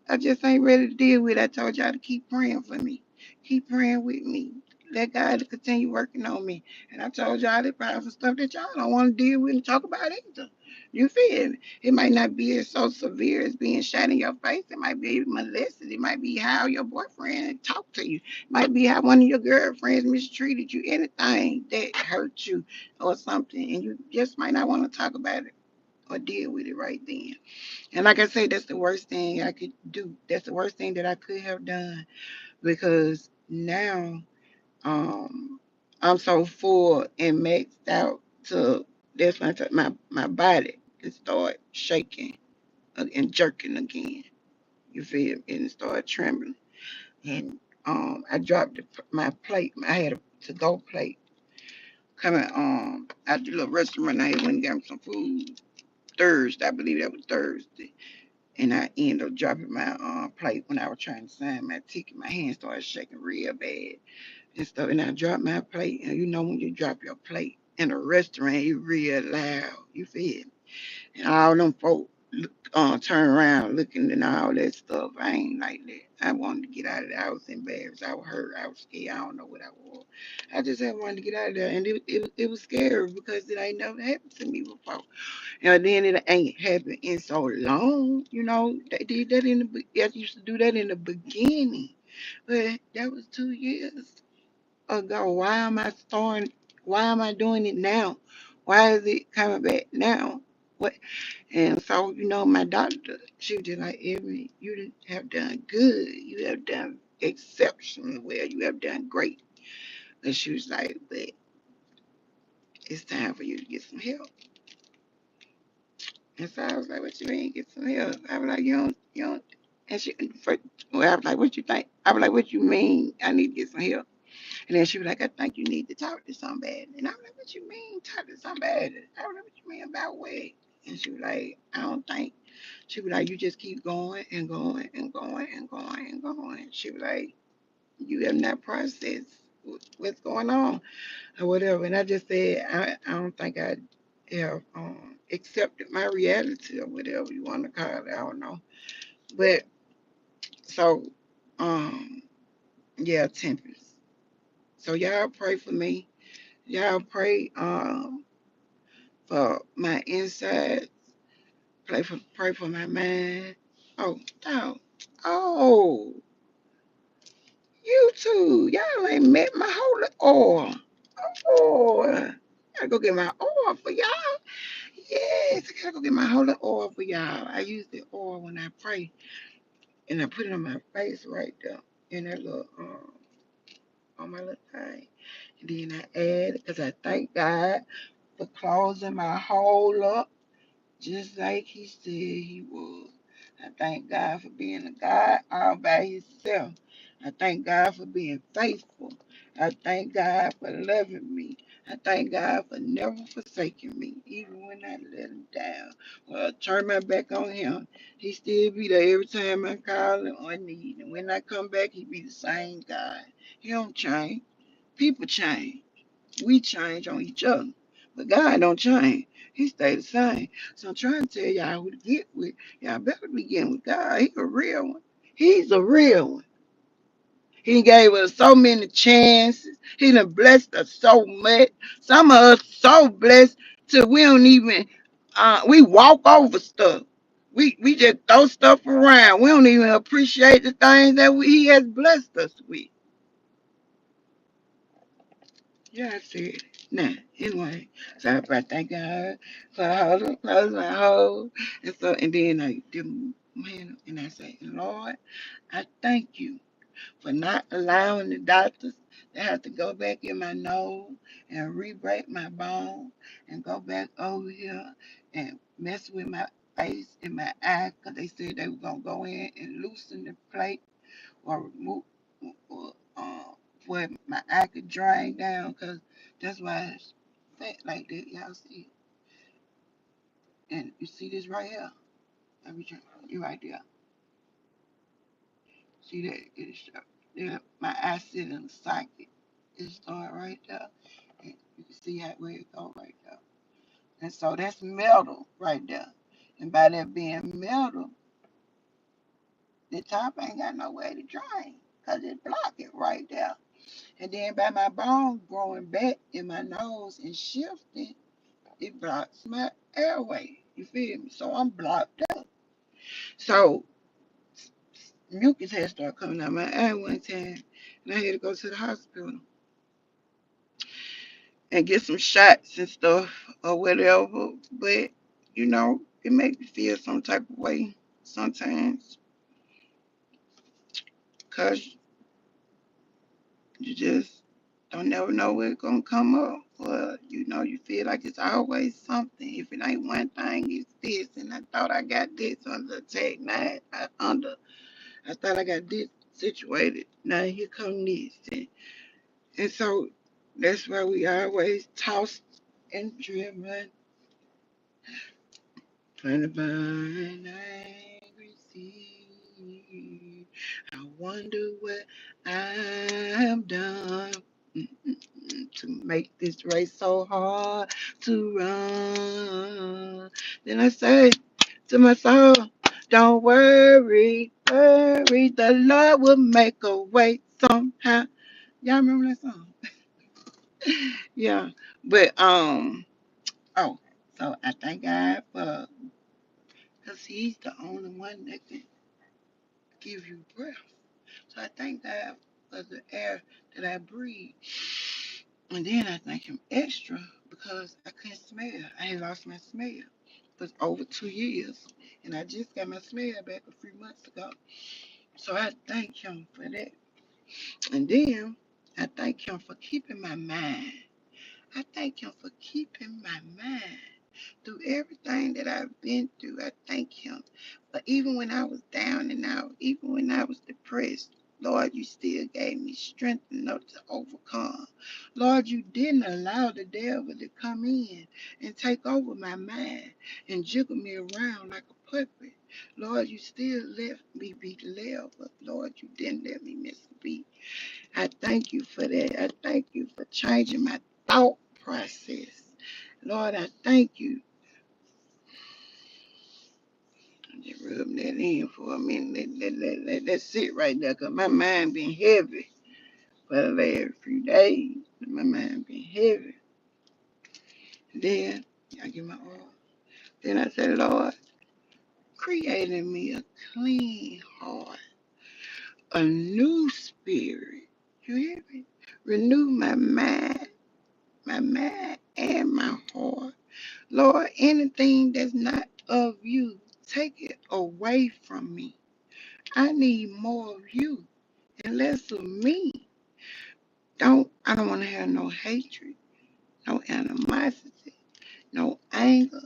I just ain't ready to deal with it. I told y'all to keep praying for me. Keep praying with me. Let God continue working on me. And I told y'all that probably for stuff that y'all don't want to deal with and talk about either. You feel me? It might not be as so severe as being shot in your face. It might be molested. It might be how your boyfriend talked to you. It might be how one of your girlfriends mistreated you. Anything that hurt you or something. And you just might not want to talk about it or deal with it right then. And like I said, that's the worst thing I could do. That's the worst thing that I could have done because now I'm so full and maxed out to that's when my body can start shaking and jerking again. You feel me? And it started trembling. And I dropped my plate. I had a to-go plate coming out the little restaurant. I had went and got me some food Thursday. I believe that was Thursday. And I ended up dropping my plate when I was trying to sign my ticket. My hand started shaking real bad and stuff. And I dropped my plate. And you know when you drop your plate in a restaurant, you real loud. You feel me? And all them folk turn around looking and all that stuff. I ain't like that. I wanted to get out of there. I was embarrassed. I was hurt. I was scared. I don't know what I was. I just had wanted to get out of there. And it was scary because it ain't never happened to me before. And then it ain't happened in so long. You know, they did that I used to do that in the beginning. But that was 2 years ago. Why am I doing it now? Why is it coming back now? What? And so, my doctor, she was just like, Ebony, you have done good. You have done exceptionally well. You have done great. And she was like, but it's time for you to get some help. And so I was like, what you mean, get some help? I was like, you don't. And I was like, what you think? I was like, what you mean I need to get some help? And then she was like, I think you need to talk to somebody. And I was like, what you mean talk to somebody? I was like, what you mean about what? And she was like, I don't think. She was like, you just keep going and going and going and going and going. She was like, you have not processed what's going on or whatever. And I just said, I don't think I have accepted my reality or whatever you want to call it. I don't know. But so, um, yeah, Tempest. So y'all pray for me. Y'all pray for my inside. Pray for my mind. Oh, dog. Oh, you too. Y'all ain't met my holy oil. Oh, I gotta go get my oil for y'all. Yes, I gotta go get my holy oil for y'all. I use the oil when I pray, and I put it on my face right there in that little on my little thing. And then I add because I thank God for closing my hole up just like He said He would. I thank God for being a God all by Himself. I thank God for being faithful. I thank God for loving me. I thank God for never forsaking me, even when I let Him down. Well, I turn my back on Him. He still be there every time I call Him on need. And when I come back, He be the same God. He don't change. People change. We change on each other. But God don't change. He stay the same. So I'm trying to tell y'all who to get with. Y'all better be getting with God. He's a real one. He's a real one. He gave us so many chances. He done blessed us so much. Some of us so blessed till we don't even we walk over stuff. We just throw stuff around. We don't even appreciate the things that he has blessed us with. Yeah, I see it. Now, anyway, so I thank God for holding close my hole. And then I do man and I say, Lord, I thank you for not allowing the doctors to have to go back in my nose and re-break my bone and go back over here and mess with my face and my eye because they said they were gonna go in and loosen the plate or remove or where my eye could drain down because that's why it's fat like that. Y'all see. And you see this right here? You right there. See that? My eye sit in the socket. It start right there. And you can see how where it go right there. And so that's metal right there. And by that being metal, the top ain't got no way to drain because it block it right there. And then by my bone growing back in my nose and shifting, it blocks my airway. You feel me? So I'm blocked up. So mucus had started coming out my eye one time, and I had to go to the hospital and get some shots and stuff or whatever. But it makes me feel some type of way sometimes, cause you just don't never know what's gonna come up. Well, you feel like it's always something. If it ain't one thing, it's this. And I thought I got this under attack. Now I thought I got this situated. Now here come this. And so that's why we always tossed and driven. Trying to find angry sea. I wonder what I've done to make this race so hard to run. Then I say to my soul, don't worry, worry, the Lord will make a way somehow. Y'all remember that song? Yeah. But oh, so I thank God for, because He's the only one that can give you breath. So I thank God for the air that I breathe. And then I thank Him extra because I couldn't smell. I had lost my smell for over 2 years. And I just got my smell back a few months ago. So I thank Him for that. And then I thank Him for keeping my mind. I thank Him for keeping my mind. Through everything that I've been through, I thank Him. But even when I was down and out, even when I was depressed, Lord, you still gave me strength enough to overcome. Lord, you didn't allow the devil to come in and take over my mind and jiggle me around like a puppet. Lord, you still left me be led, but Lord, you didn't let me miss a beat. I thank you for that. I thank you for changing my thought process. Lord, I thank you. Just rub that in for a minute. Let sit right there, because my mind been heavy for the last few days. My mind been heavy. Then I get my oil. Then I say, Lord, create in me a clean heart, a new spirit. You hear me? Renew my mind and my heart. Lord, anything that's not of you, take it away from me. I need more of you and less of me. I don't want to have no hatred, no animosity, no anger,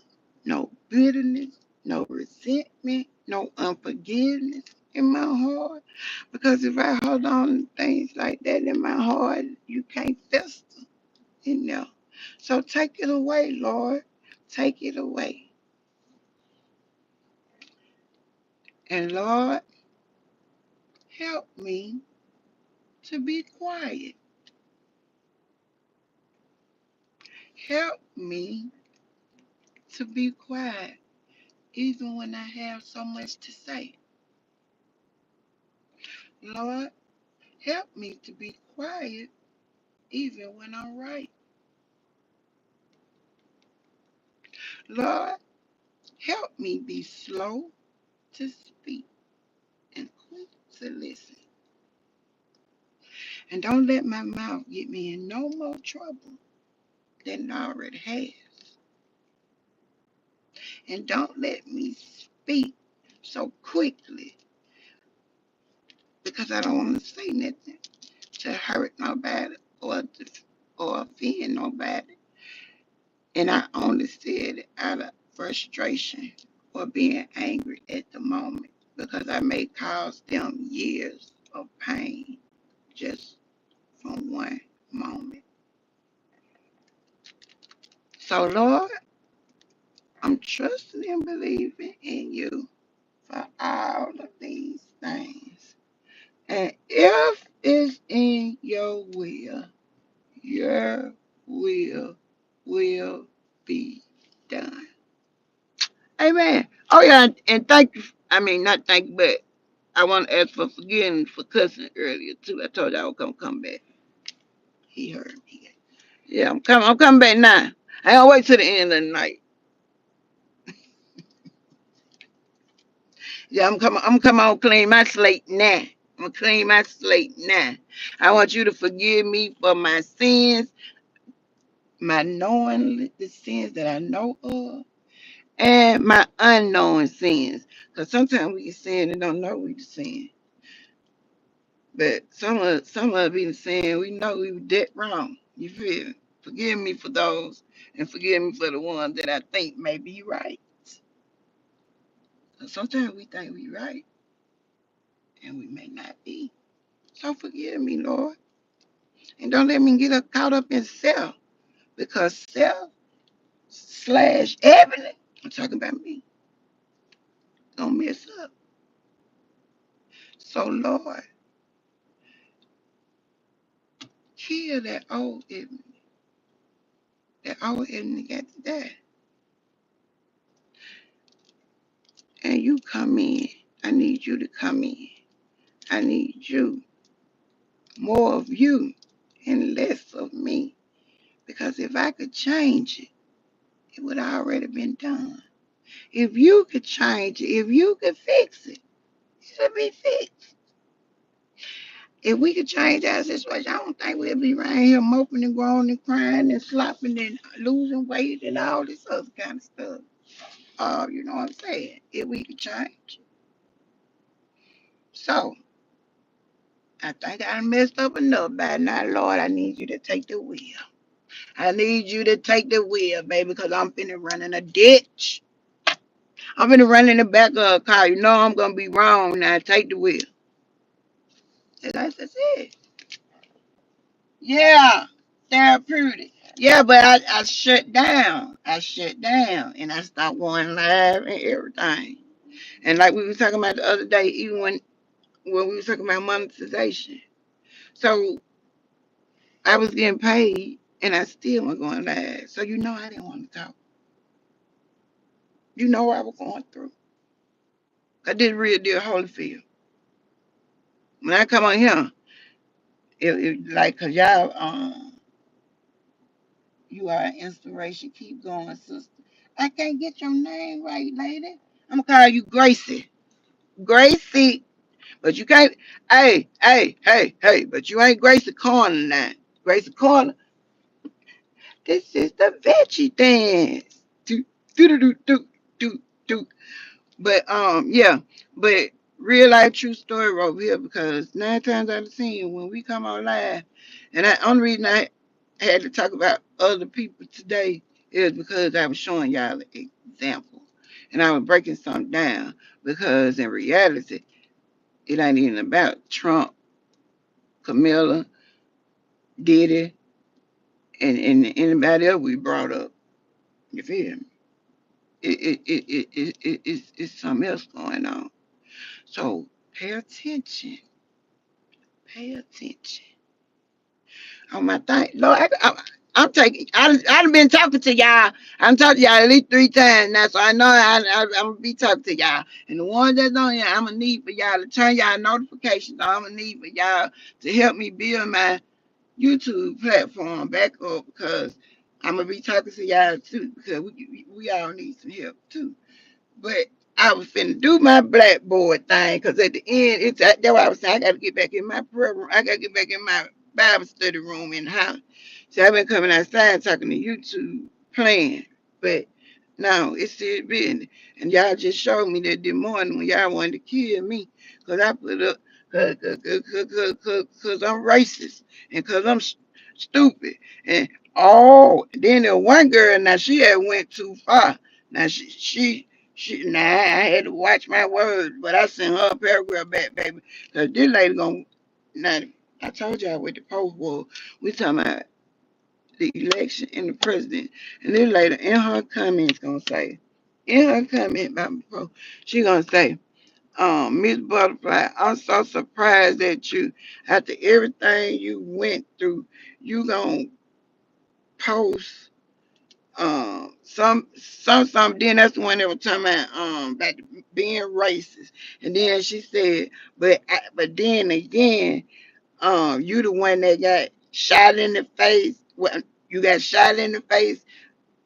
no bitterness, no resentment, no unforgiveness in my heart. Because if I hold on to things like that in my heart, you can't fester in there. So take it away, Lord. Take it away. And Lord, help me to be quiet. Help me to be quiet even when I have so much to say. Lord, help me to be quiet even when I'm right. Lord, help me be slow to speak and quick to listen. And don't let my mouth get me in no more trouble than it already has. And don't let me speak so quickly because I don't want to say nothing to hurt nobody or offend nobody. And I only said it out of frustration or being angry at the moment because I may cause them years of pain just from one moment. So, Lord, I'm trusting trusting and believing in you for all of these things. And if it's in your will be done. Amen. Oh yeah, and thank you. I mean, not thank you, but I want to ask for forgiveness for cussing earlier too. I told you I was gonna come back. He heard me. Yeah, I'm coming. I'm coming back now. I don't wait till the end of the night. Yeah, I'm coming. I'm coming on clean my slate now. I'm gonna clean my slate now. I want you to forgive me for my sins, my knowing the sins that I know of, and my unknown sins. Cause sometimes we can sin and don't know we can sin. But some of it be saying we know we were dead wrong. You feel me? Forgive me for those and forgive me for the ones that I think may be right. 'Cause sometimes we think we right and we may not be. So forgive me, Lord. And don't let me get caught up in self because self slash Ebony, I'm talking about me, gonna mess up. So Lord, kill that old Ebony. That old Ebony got to die. And you come in. I need you to come in. I need you, more of you and less of me. Because if I could change it, it would have already been done. If you could change it, if you could fix it, it would be fixed. If we could change our situation, I don't think we'd be around here moping and groaning and crying and slopping and losing weight and all this other kind of stuff. You know what I'm saying? If we could change. So, I think I messed up enough by now, Lord. I need you to take the wheel. I need you to take the wheel, baby, because I'm finna run in a ditch. I'm finna run in the back of a car. You know I'm gonna be wrong now. Take the wheel. And that's it. Yeah, therapeutic. Yeah, but I shut down. I shut down and I stopped going live and everything. And like we were talking about the other day, even when we were talking about monetization. So I was getting paid and I still wasn't going live. So you know I didn't want to talk. You know what I was going through. I did real deal Holyfield. When I come on here, it like cause y'all you are an inspiration. Keep going, sister. I can't get your name right, lady. I'm gonna call you Gracie. Gracie. But you can't hey, but you ain't Gracie Corner now. Gracie Corner, this is the veggie dance. Do do do do do do. But yeah, but real life true story over here because 9 times out of 10 when we come on live, and the only reason I had to talk about other people today is because I was showing y'all an example, and I was breaking something down because in reality it ain't even about Trump, Camilla, Diddy, and anybody else we brought up. You feel me? It's something else going on. So pay attention. Pay attention. Oh my thing, Lord, I'm taking. I've been talking to y'all. I'm talking to y'all at least 3 times now, so I know I'm gonna be talking to y'all. And the ones that's on here, I'm gonna need for y'all to turn y'all notifications on. I'm gonna need for y'all to help me build my YouTube platform back up because I'm gonna be talking to y'all too because we all need some help too. But I was finna do my blackboard thing because at the end, that's why I was saying I got to get back in my prayer room. I got to get back in my Bible study room in the house. So I've been coming outside talking to YouTube, playing. But no, it's still business. And y'all just showed me that this morning when y'all wanted to kill me because I put up, because I'm racist and because I'm stupid. And oh, then the one girl, now she had went too far. Now nah, I had to watch my words, but I sent her a paragraph back, baby. Cause this lady gonna now I told y'all what the post was. We talking about the election and the president. And this lady in her comments gonna say, In her comment about me, she gonna say, Miss Butterfly, I'm so surprised at you. After everything you went through, you gonna post some. Then that's the one that was talking about being racist. And then she said, but then again, you the one that got shot in the face. Well, you got shot in the face,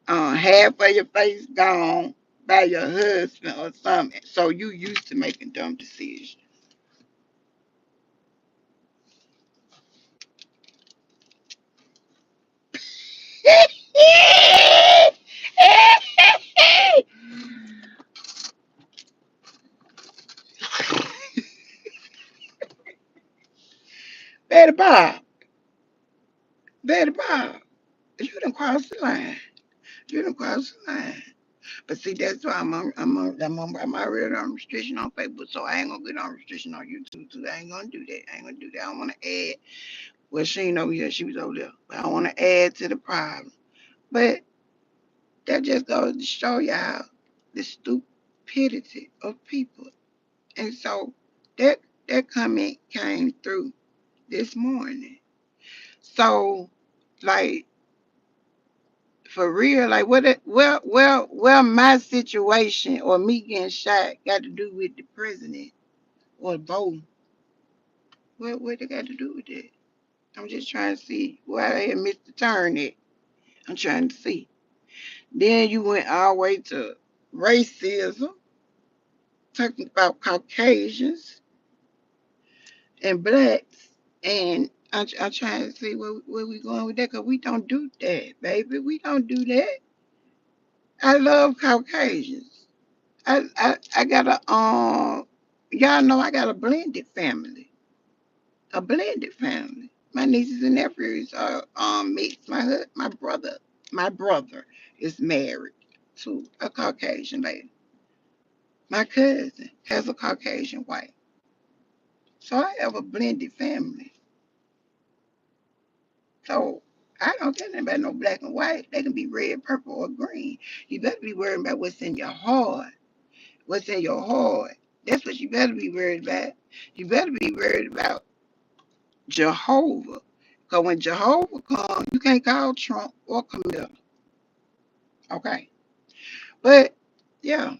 half of your face gone by your husband or something. So you used to making dumb decisions. Betty Bob, Betty Bob, you done crossed the line. You done crossed the line. But see, that's why I'm already on restriction on Facebook, so I ain't gonna get on restriction on YouTube too. I ain't gonna do that. I ain't gonna do that. I don't wanna add. Well, she ain't over here. She was over there. But I don't wanna add to the problem. But that just goes to show y'all the stupidity of people. And so that that comment came through this morning. So, like, for real, like my situation or me getting shot got to do with the president or both. What they got to do with it? I'm just trying to see why I had missed the turn at. I'm trying to see. Then you went all the way to racism, talking about Caucasians and blacks, and I'm trying to see where we going with that, because we don't do that, baby. We don't do that. I love Caucasians. I got y'all know I got a blended family. A blended family. My nieces and nephews are mixed. My brother is married to a Caucasian lady. My cousin has a Caucasian wife. So I have a blended family. So I don't care nothing about no black and white. They can be red, purple, or green. You better be worried about what's in your heart. What's in your heart. That's what you better be worried about. You better be worried about Jehovah. Because when Jehovah comes, you can't call Trump or Camilla. Okay. But yeah,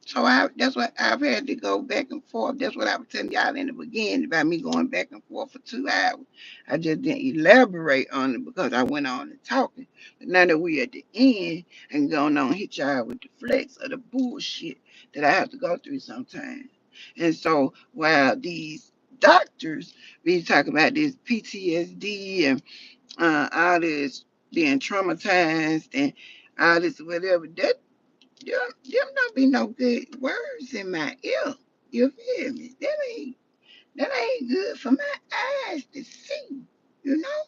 so that's what I've had to go back and forth. That's what I was telling y'all in the beginning about me going back and forth for 2 hours. I just didn't elaborate on it because I went on and talking. But now that we at the end, I can go on and hit y'all with the flex of the bullshit that I have to go through sometimes. And so while these doctors be talking about this PTSD and all this being traumatized and all this whatever, them don't be no good words in my ear. You feel me? That ain't good for my eyes to see. You know?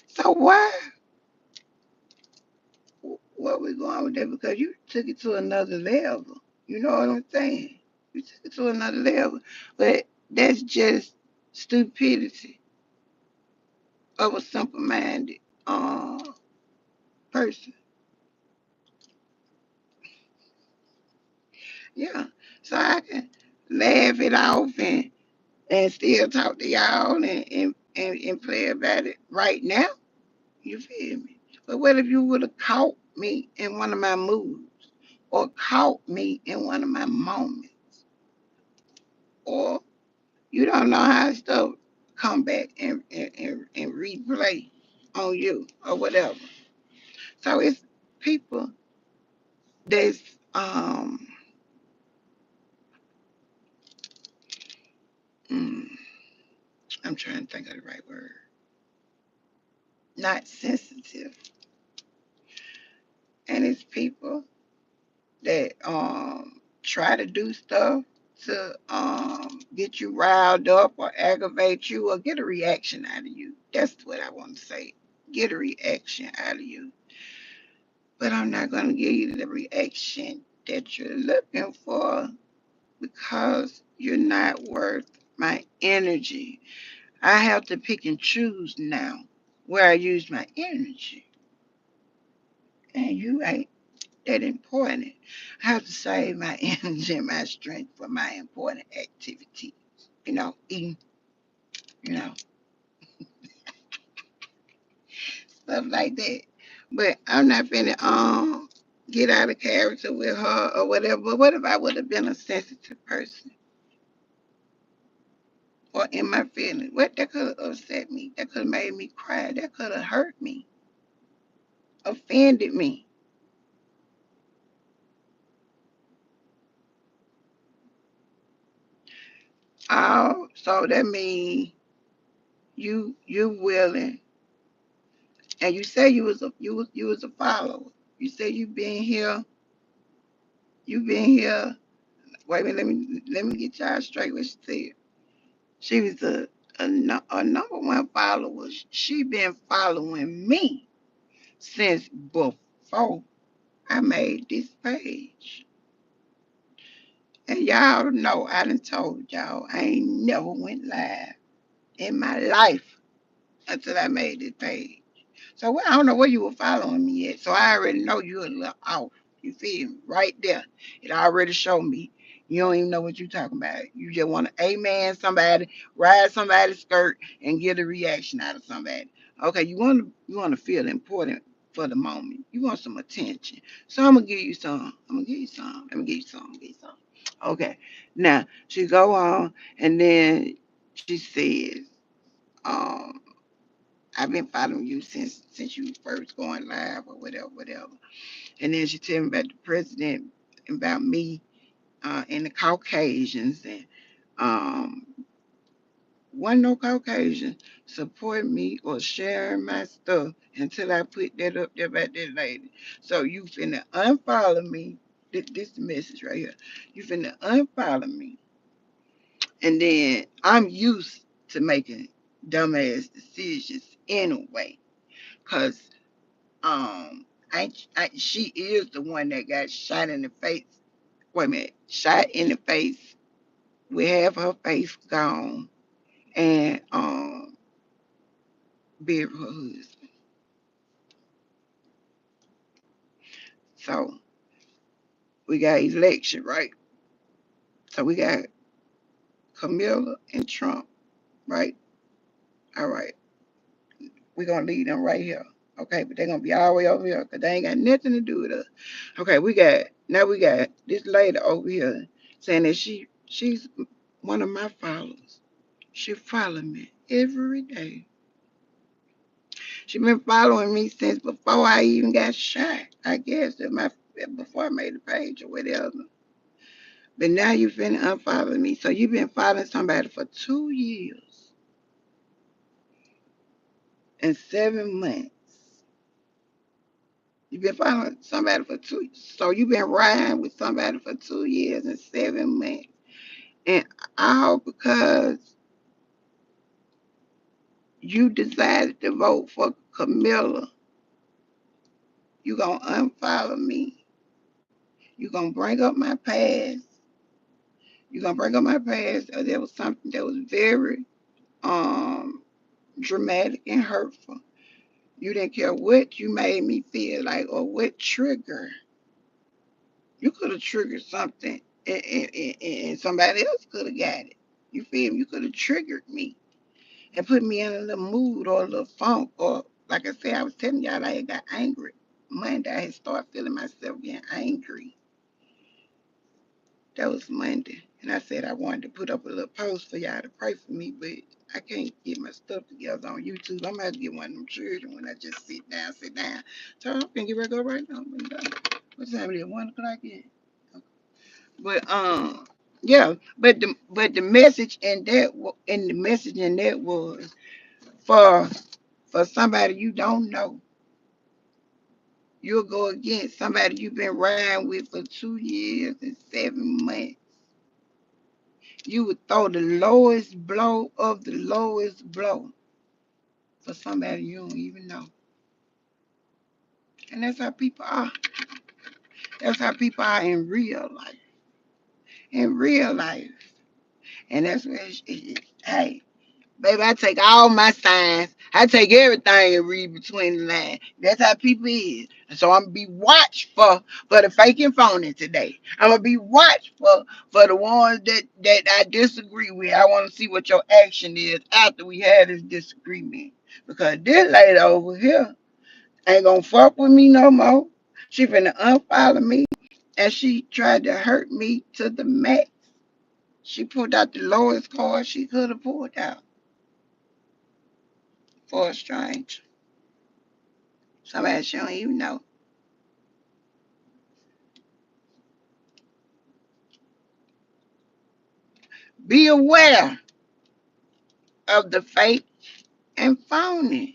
So why what we going with that? Because you took it to another level. You know what I'm saying? You took it to another level. But that's just stupidity of a simple minded person. Yeah. So I can laugh it off and still talk to y'all and play about it right now. You feel me? But what if you would have caught me in one of my moods or caught me in one of my moments or you don't know how stuff come back and replay on you or whatever. So it's people that's mm, I'm trying to think of the right word. Not sensitive. And it's people that try to do stuff to get you riled up or aggravate you or get a reaction out of you. That's what I want to say. Get a reaction out of you. But I'm not gonna give you the reaction that you're looking for because you're not worth my energy. I have to pick and choose now where I use my energy. and you ain't that important. I have to save my energy and my strength for my important activity. Eating, you know, stuff like that. But I'm not finna get out of character with her or whatever. But what if I would have been a sensitive person or in my feelings? What that could have upset me? That could have made me cry. That could have hurt me, offended me. Oh, so that means you willing, and you say you was a follower. You say you been here. Wait a minute, let me get y'all straight. What she said. She was a number one follower. She been following me since before I made this page. And y'all know I done told y'all I ain't never went live in my life until I made this page. So I don't know where you were following me at. So I already know you a little off. You feel me? Right there. It already showed me. You don't even know what you're talking about. You just want to amen somebody, ride somebody's skirt, and get a reaction out of somebody. Okay, you want to feel important for the moment. You want some attention. So I'm gonna give you some. I'm gonna give you some. Let me give you some. Give you some. Okay. Now she go on and then she says, um, I've been following you since you first going live or whatever, whatever. And then she tell me about the president, about me and the Caucasians, and um, wasn't no Caucasian support me or sharing my stuff until I put that up there about that lady. So you finna unfollow me. This the message right here. You finna unfollow me, and then I'm used to making dumbass decisions anyway, cause she is the one that got shot in the face. Wait a minute, shot in the face with half her face gone, and buried her husband. So we got election, right? So we got Camilla and Trump, right? All right, we're gonna leave them right here. Okay, but they're gonna be all the way over here because they ain't got nothing to do with us. Okay, we got this lady over here saying that she's one of my followers. She follow me every day. She been following me since before I even got shot. I guess before I made the page or whatever. But now you finna unfollow me. So you been following somebody for 2 years and 7 months. You been following somebody for so you been riding with somebody for 2 years and 7 months. And all because you decided to vote for Camilla, you gonna unfollow me. You gonna bring up my past. You gonna bring up my past. There was something that was very um dramatic and hurtful. You didn't care what you made me feel like or what trigger. You could have triggered something and somebody else could have got it. You feel me? You could have triggered me and put me in a little mood or a little funk or like I said, I was telling y'all I had got angry. Monday I had started feeling myself getting angry. That was Monday. And I said I wanted to put up a little post for y'all to pray for me, but I can't get my stuff together on YouTube. I'm gonna have to get one of them children when I just sit down. So I can get ready to go right now. What time is it? 1 o'clock yet? But yeah, but the message in the message in that was for somebody you don't know. You'll go against somebody you've been riding with for 2 years and 7 months. You would throw the lowest blow of the lowest blow for somebody you don't even know. And that's how people are. That's how people are in real life. In real life. And that's where hey, baby, I take all my signs. I take everything and read between the lines. That's how people is. So I'm gonna be watchful for the fake and phony today. I'm gonna be watchful for the ones that I disagree with. I want to see what your action is after we had this disagreement. Because this lady over here ain't gonna fuck with me no more. She finna unfollow me, and she tried to hurt me to the max. She pulled out the lowest card she could have pulled out for a stranger. Somebody she don't even know. Be aware of the fake and phony.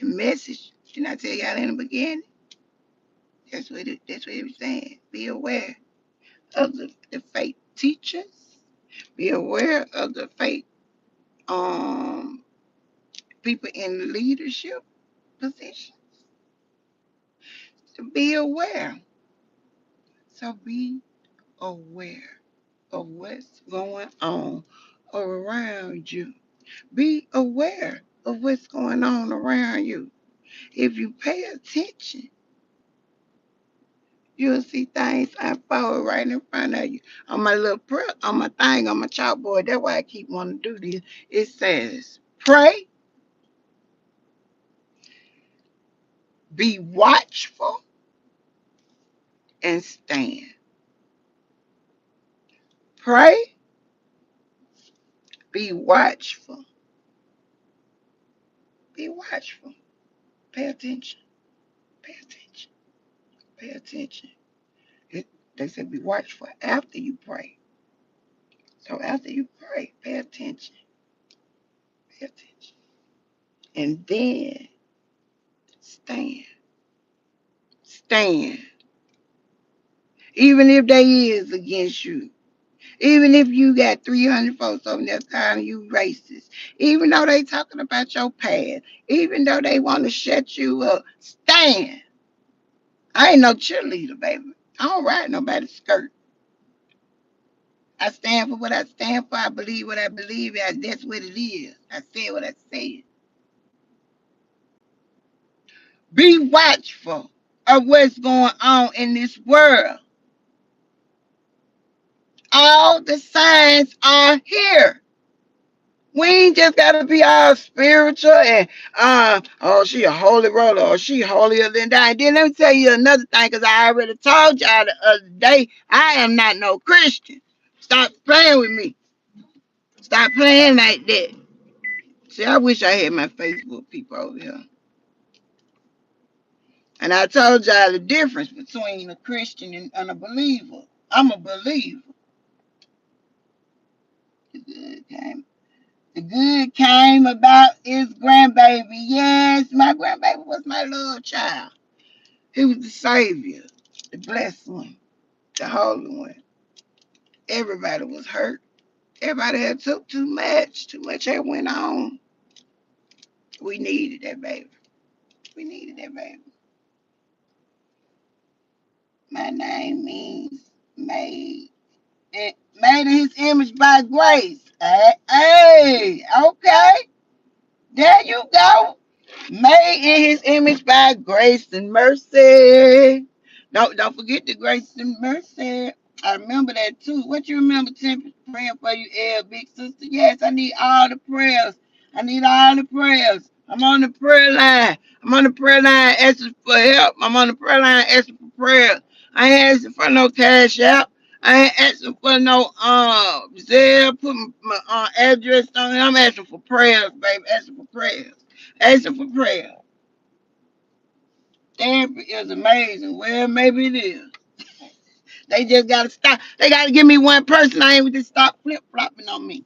The message, didn't I tell y'all in the beginning? That's what it was saying. Be aware of the fake teachers. Be aware of the fake um people in leadership position. To be aware. So be aware of what's going on around you. Be aware of what's going on around you. If you pay attention, you'll see things unfold right in front of you. On my little prayer, on my thing, on my chalkboard, that's why I keep wanting to do this. It says, pray, be watchful, and stand. Pray, be watchful, be watchful. Pay attention, pay attention, pay attention. It, they said be watchful after you pray. So after you pray, pay attention, pay attention. And then stand, stand. Even if they is against you. Even if you got 300 folks over there calling you racist, even though they talking about your past, even though they want to shut you up, stand. I ain't no cheerleader, baby. I don't ride nobody's skirt. I stand for what I stand for. I believe what I believe. That's what it is. I said what I said. Be watchful of what's going on in this world. All the signs are here. We ain't just gotta be all spiritual and oh she a holy roller or she holier than thou. And then let me tell you another thing, cause I already told y'all the other day, I am not no Christian. Stop playing with me. Stop playing like that. See, I wish I had my Facebook people over here. And I told y'all the difference between a Christian and a believer. I'm a believer. The good came. The good came about his grandbaby. Yes, my grandbaby was my little child. He was the savior, the blessed one, the holy one. Everybody was hurt. Everybody had took too much. Too much had went on. We needed that baby. We needed that baby. My name means made. It made in his image by grace. Hey, hey, okay. There you go. Made in his image by grace and mercy. Don't forget the grace and mercy. I remember that too. What you remember, Tim, praying for you, big sister? Yes, I need all the prayers. I need all the prayers. I'm on the prayer line. I'm on the prayer line asking for help. I'm on the prayer line asking for prayer. I ain't asking for no cash out. I ain't asking for no Zelle, put my address on it. I'm asking for prayers, baby. Asking for prayers. Asking for prayer. Therapy is amazing. Well, maybe it is. They just gotta stop. They gotta give me one person. I ain't just stop flip flopping on me.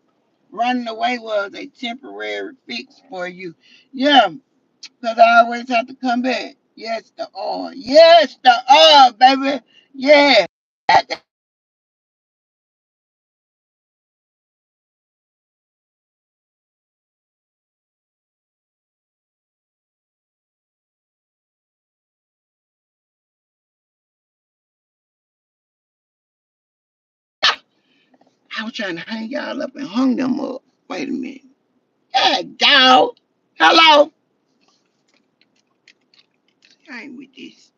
Running away was a temporary fix for you. Yeah, because I always have to come back. Yes, the oil. Yes, the oil, baby. Yeah. I was trying to hang y'all up and hung them up. Wait a minute. Yeah, dog. Hello. I ain't with this.